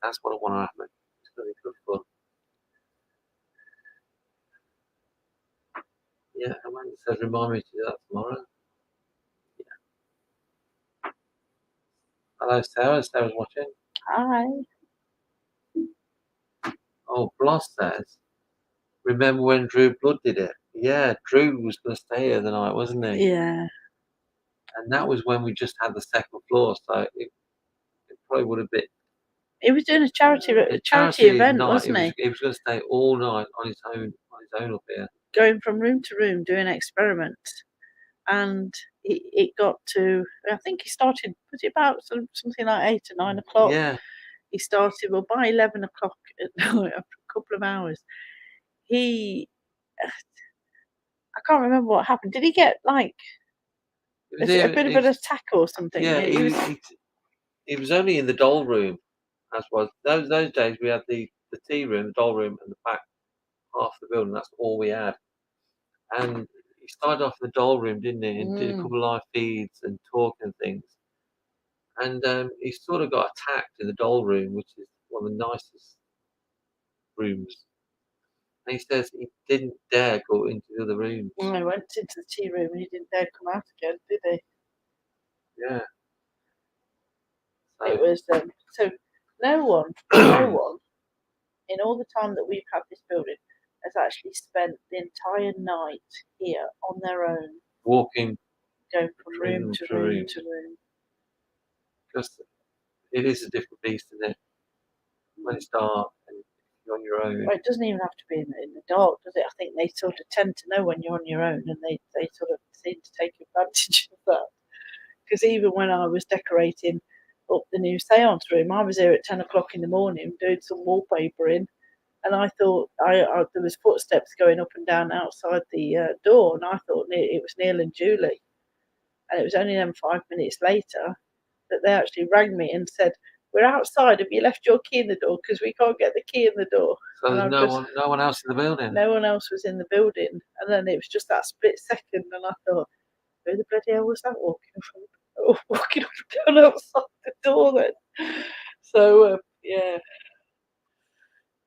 Speaker 2: That's what I want to happen. It's going to be good fun. Yeah, Amanda says, remind me to do that tomorrow. Yeah. Hello, Sarah. Sarah's watching.
Speaker 1: Hi.
Speaker 2: Oh, Bloss says, remember when Drew Blood did it? Yeah, Drew was going to stay here the night, wasn't he?
Speaker 1: Yeah.
Speaker 2: And that was when we just had the second floor, so it probably would have been.
Speaker 1: He was doing a charity event,
Speaker 2: night.
Speaker 1: wasn't he?
Speaker 2: He was going to stay all night on his own up here.
Speaker 1: Going from room to room doing experiments. And it got to, I think he started, was it about something like 8 or 9 o'clock?
Speaker 2: Yeah.
Speaker 1: He started, well, by 11 o'clock at night, after a couple of hours, I can't remember what happened. Did he get like a bit of an attack or something?
Speaker 2: Yeah, he was only in the doll room, as was. Those days we had the tea room, the doll room, and the back half of the building. That's all we had. And he started off in the doll room, didn't he? And did a couple of live feeds and talk and things. And he sort of got attacked in the doll room, which is one of the nicest rooms. And he says he didn't dare go into the other rooms.
Speaker 1: Well, he went into the tea room and he didn't dare come out again, did he?
Speaker 2: Yeah.
Speaker 1: It was so no one in all the time that we've had this building has actually spent the entire night here on their own,
Speaker 2: walking,
Speaker 1: going from room to room to room.
Speaker 2: Because it is a different beast, isn't it? When it's dark and you're on your own.
Speaker 1: Well, it doesn't even have to be in the dark, does it? I think they sort of tend to know when you're on your own, and they sort of seem to take advantage of that. Because even when I was decorating up the new seance room, I was here at 10 o'clock in the morning doing some wallpapering, and I thought there was footsteps going up and down outside the door, and I thought it was Neil and Julie. And it was only then 5 minutes later that they actually rang me and said, "We're outside. Have you left your key in the door? Because we can't get the key in the door."
Speaker 2: So there's no one else in the building?
Speaker 1: No one else was in the building. And then it was just that split second, and I thought, who the bloody hell was that walking up and down outside the door then? So, yeah.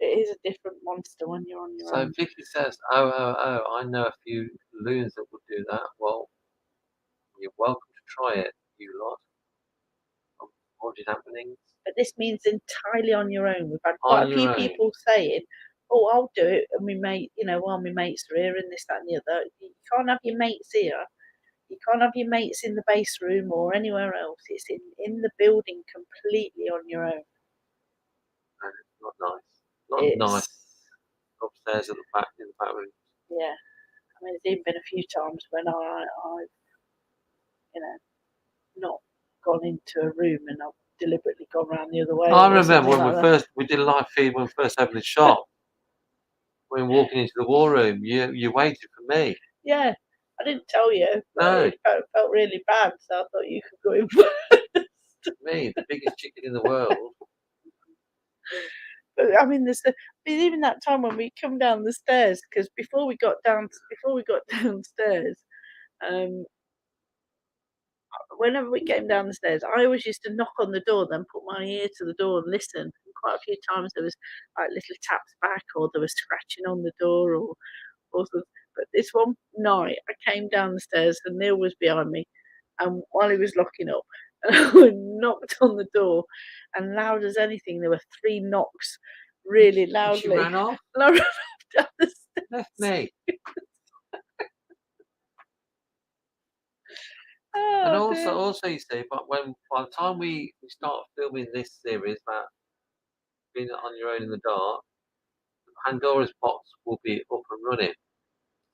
Speaker 1: It is a different monster when you're on your own.
Speaker 2: So Vicky says, oh, I know a few loons that would do that. Well, you're welcome to try it, you lot. Haunted happenings.
Speaker 1: But this means entirely on your own. We've had quite a few people saying, "Oh, I'll do it," and my mates are here and this, that, and the other. You can't have your mates here. You can't have your mates in the base room or anywhere else. It's in the building completely on your own.
Speaker 2: and it's not nice. Not nice
Speaker 1: It's
Speaker 2: upstairs at the back in the back room.
Speaker 1: yeah. I mean, there's even been a few times when I've you know not gone into a room and I've deliberately gone round the other way.
Speaker 2: I
Speaker 1: Or
Speaker 2: remember
Speaker 1: something
Speaker 2: when
Speaker 1: like
Speaker 2: we did a live feed when we first opened the shop. When walking into the war room, you waited for me.
Speaker 1: Yeah, I didn't tell you, but
Speaker 2: No,
Speaker 1: it felt really bad, so I thought you could go in first.
Speaker 2: me, the biggest chicken in the world.
Speaker 1: But I mean, even that time when we come down the stairs, because before we got downstairs, um, whenever we came down the stairs, I always used to knock on the door, then put my ear to the door and listen. And quite a few times there was like little taps back, or there was scratching on the door, or something. But this one night, I came down the stairs and Neil was behind me, and while he was locking up, and I knocked on the door, and loud as anything, there were 3 knocks, really
Speaker 2: And she
Speaker 1: loudly.
Speaker 2: ran off,
Speaker 1: And I ran off down the stairs.
Speaker 2: left me. And
Speaker 1: Oh dear.
Speaker 2: also, you see, but by the time we start filming this series about being on your own in the dark, Pandora's box will be up and running.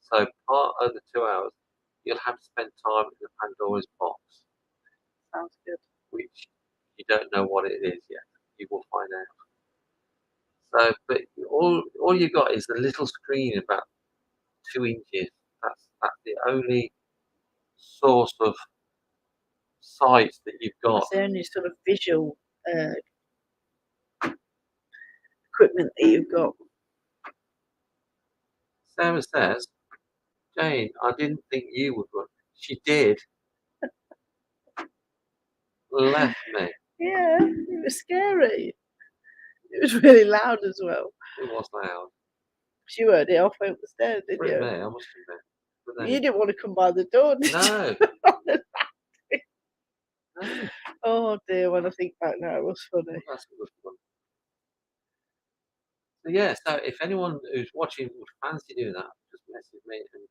Speaker 2: So part of the 2 hours, you'll have to spend time in the Pandora's box,
Speaker 1: Sounds good.
Speaker 2: which you don't know what it is yet. You will find out. So, but all you got is a little screen about 2 inches. That's the only source of sight that you've got.
Speaker 1: That's the only sort of visual equipment that you've got.
Speaker 2: Sarah says, Jane, I didn't think you would run. She did. Left me.
Speaker 1: Yeah, it was scary. It was really loud as well.
Speaker 2: It was loud.
Speaker 1: She heard it halfway up the stairs, didn't
Speaker 2: For
Speaker 1: you?
Speaker 2: me, I must admit. But then,
Speaker 1: You didn't want to come by the door, did
Speaker 2: no,
Speaker 1: you?
Speaker 2: no.
Speaker 1: Oh dear, when I think back now, it was funny.
Speaker 2: Well, that's a good one. So yeah, so if anyone who's watching would fancy doing that, just message me, and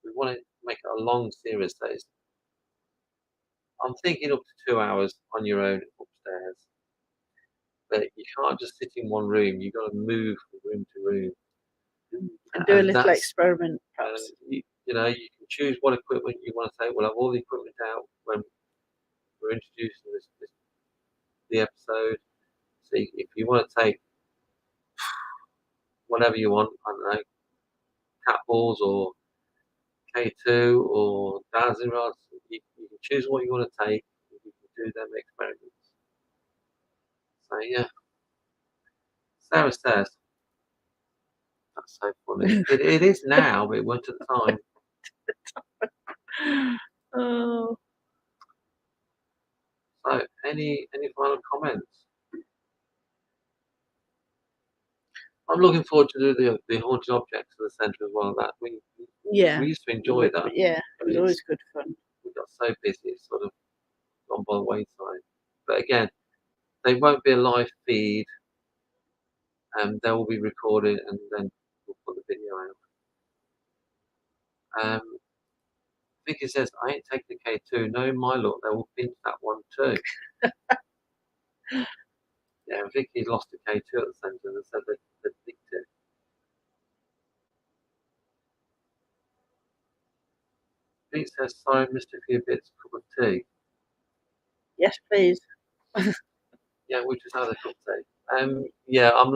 Speaker 2: we want to make it a long series. So I'm thinking up to 2 hours on your own upstairs, but you can't just sit in one room. You've got to move from room to room,
Speaker 1: And do a
Speaker 2: and
Speaker 1: little experiment, perhaps.
Speaker 2: you know, you can choose what equipment you want to take. We'll have all the equipment out when we're introducing the episode. So if you want to take whatever you want, I don't know, cat balls or K2 or dowsing rods, you can choose what you want to take. You can do them experiments. So yeah, Sarah says that's so funny. It is now, but it wasn't at the time.
Speaker 1: Oh,
Speaker 2: So any final comments? I'm looking forward to do the haunted objects at the centre as well. That
Speaker 1: yeah.
Speaker 2: we used to enjoy that.
Speaker 1: Yeah, it was always good fun.
Speaker 2: We got so busy, it's sort of gone by the wayside. But again, they won't be a live feed, and they will be recorded, and then we'll put the video out. Vicky says, I ain't taking the K2. No, my luck, they will pinch that one too. Yeah, Vicky lost the K2 at the centre and said they nicked it. Pete says, sorry, missed a few bits, cup of tea.
Speaker 1: Yes, please.
Speaker 2: Yeah, we just had a cup of tea. Yeah, I'm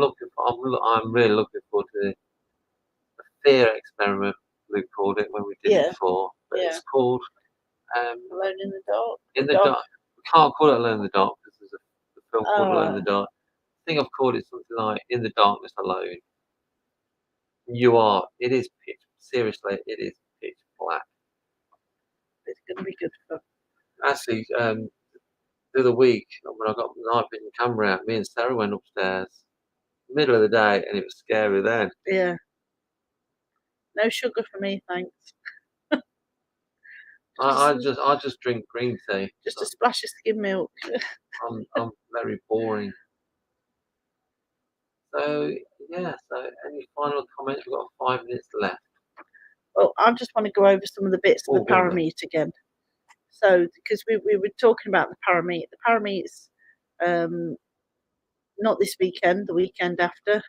Speaker 2: really looking forward to the fear experiment. Luke called it when we did it before, but it's called
Speaker 1: Alone in the Dark.
Speaker 2: In the Dark. We can't call it Alone in the Dark because there's a film called Alone in the Dark. I think I've called it something like In the Darkness Alone. It is pitch. Seriously, it is pitch black.
Speaker 1: It's going to be good fun.
Speaker 2: Actually, the other week when I got the night vision camera out, me and Sarah went upstairs, middle of the day, and it was scary then.
Speaker 1: Yeah. No sugar for me, thanks.
Speaker 2: I just drink green tea.
Speaker 1: Just a splash of skim milk.
Speaker 2: I'm very boring. So yeah. So any final comments? We've got 5 minutes left.
Speaker 1: Well, I just want to go over some of the bits of
Speaker 2: Oh,
Speaker 1: the
Speaker 2: go on then.
Speaker 1: parameet again. So, because we were talking about the parameet, not this weekend, the weekend after.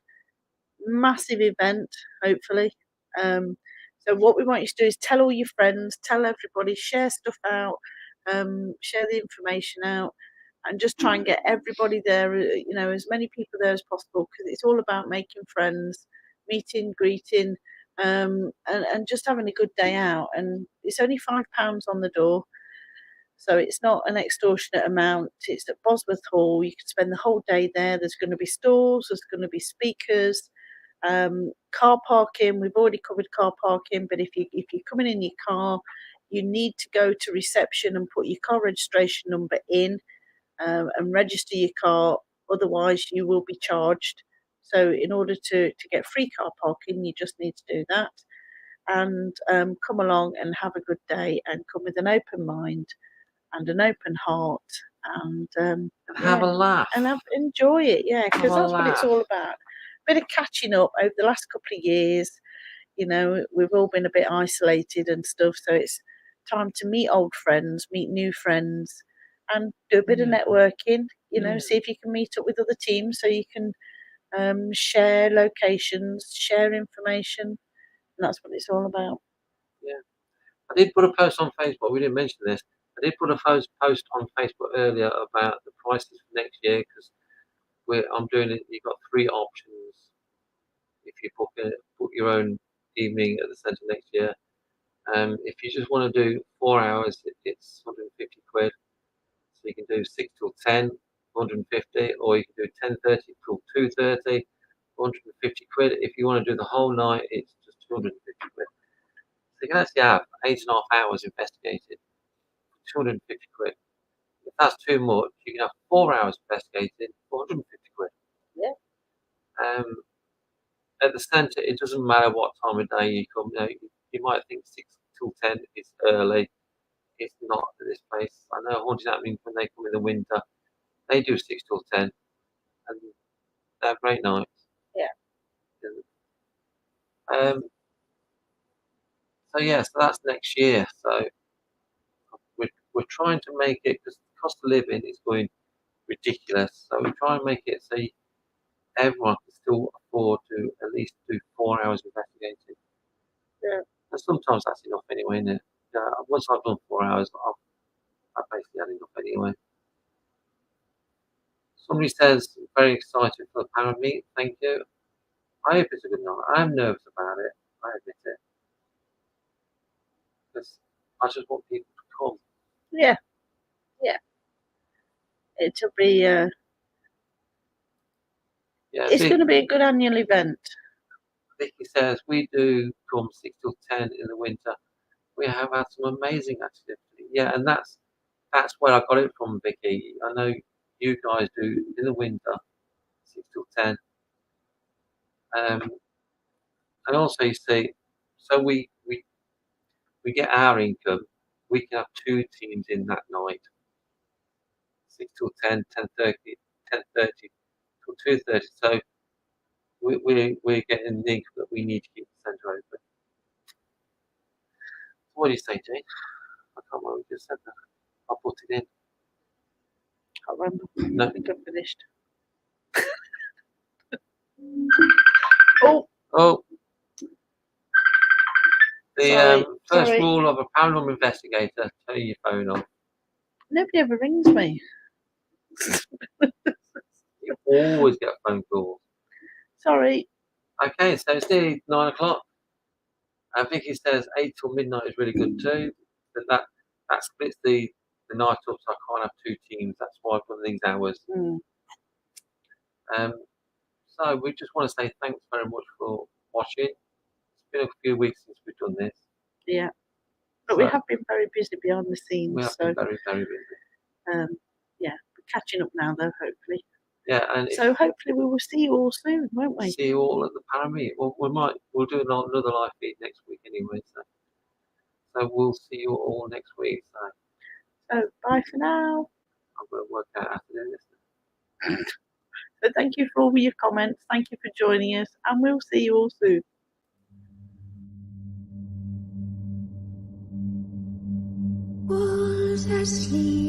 Speaker 1: Massive event, hopefully. Um, so what we want you to do is tell all your friends, tell everybody, share stuff out, share the information out, and just try and get everybody there. As many people there as possible, because it's all about making friends, meeting, greeting, and just having a good day out. And it's only £5 on the door. So it's not an extortionate amount. It's at Bosworth Hall. You can spend the whole day there. There's going to be stalls. There's going to be speakers. Car parking. We've already covered car parking. But if you're coming in your car, you need to go to reception and put your car registration number in and register your car. Otherwise, you will be charged. So in order to get free car parking, you just need to do that and come along and have a good day and come with an open mind and an open heart and
Speaker 2: Have a laugh.
Speaker 1: and enjoy it,
Speaker 2: Have
Speaker 1: because
Speaker 2: a
Speaker 1: that's what it's
Speaker 2: laugh.
Speaker 1: all about. Bit of catching up over the last couple of years. We've all been a bit isolated and stuff, so it's time to meet old friends, meet new friends, and do a bit of networking. See if you can meet up with other teams so you can share locations, share information, and that's what it's all about.
Speaker 2: Yeah. I did put a post on Facebook. We didn't mention this. I did put a post on Facebook earlier about the prices for next year because I'm doing it. You've got three options if you book your own evening at the centre next year. If you just want to do 4 hours, it's 150 quid. So you can do 6 till 10, 150, or you can do 10:30 till 2:30, 150 quid. If you want to do the whole night, it's just 250 quid. So you can actually have 8.5 hours investigated for 250 quid. If that's too much, you can have 4 hours investigated for 150 quid.
Speaker 1: Yeah.
Speaker 2: At the centre, it doesn't matter what time of day you come. You might think 6 till 10 is early. It's not at this place. I know Haunted Happenings, when they come in the winter, they do 6 till 10, and they're great nights.
Speaker 1: Yeah.
Speaker 2: Um, so that's next year. So we're trying to make it because the cost of living is going ridiculous. So we try and make it so everyone can still afford to at least do 4 hours investigating.
Speaker 1: Yeah.
Speaker 2: And sometimes that's enough anyway, isn't it? Once I've done 4 hours, I've basically had enough anyway. Somebody says, very excited for the power meet. Thank you. I hope it's a good night. I'm nervous about it. I admit it. Because I just want people to come.
Speaker 1: Yeah. Yeah. It'll be. It's going to be a good annual event.
Speaker 2: Vicky says, we do come 6 till 10 in the winter. We have had some amazing activity. Yeah, and that's where I got it from, Vicky. I know you guys do in the winter, 6 till 10. And also, you see, so we get our income. We can have two teams in that night, 6 till 10, 10:30, 10:30 till 2:30. So we're getting the income that we need to keep the centre open. What do you say, Jane? I can't remember what you just said that. I'll put it in.
Speaker 1: Can't remember.
Speaker 2: No.
Speaker 1: I think I've finished. Oh,
Speaker 2: the first
Speaker 1: sorry.
Speaker 2: rule of a paranormal investigator: turn your phone off.
Speaker 1: Nobody ever rings me.
Speaker 2: You always get phone calls.
Speaker 1: Sorry.
Speaker 2: Okay, so it's nearly 9 o'clock. I think he says 8 till midnight is really good too. But that splits the night up, so I can't have two teams. That's why I've done these hours. So we just want to say thanks very much for watching. It's been a few weeks since we've done this.
Speaker 1: Yeah. But we have been very busy behind the scenes.
Speaker 2: We have been very, very busy.
Speaker 1: Yeah, we're catching up now though, hopefully.
Speaker 2: Yeah, and
Speaker 1: so hopefully we will see you all soon, won't we?
Speaker 2: See you all at the Parameet. Well, we'll do another live feed next week anyway. So we'll see you all next week.
Speaker 1: So bye for now.
Speaker 2: I'm going to work out how to do this.
Speaker 1: So thank you for all your comments. Thank you for joining us, and we'll see you all soon.
Speaker 3: was asleep.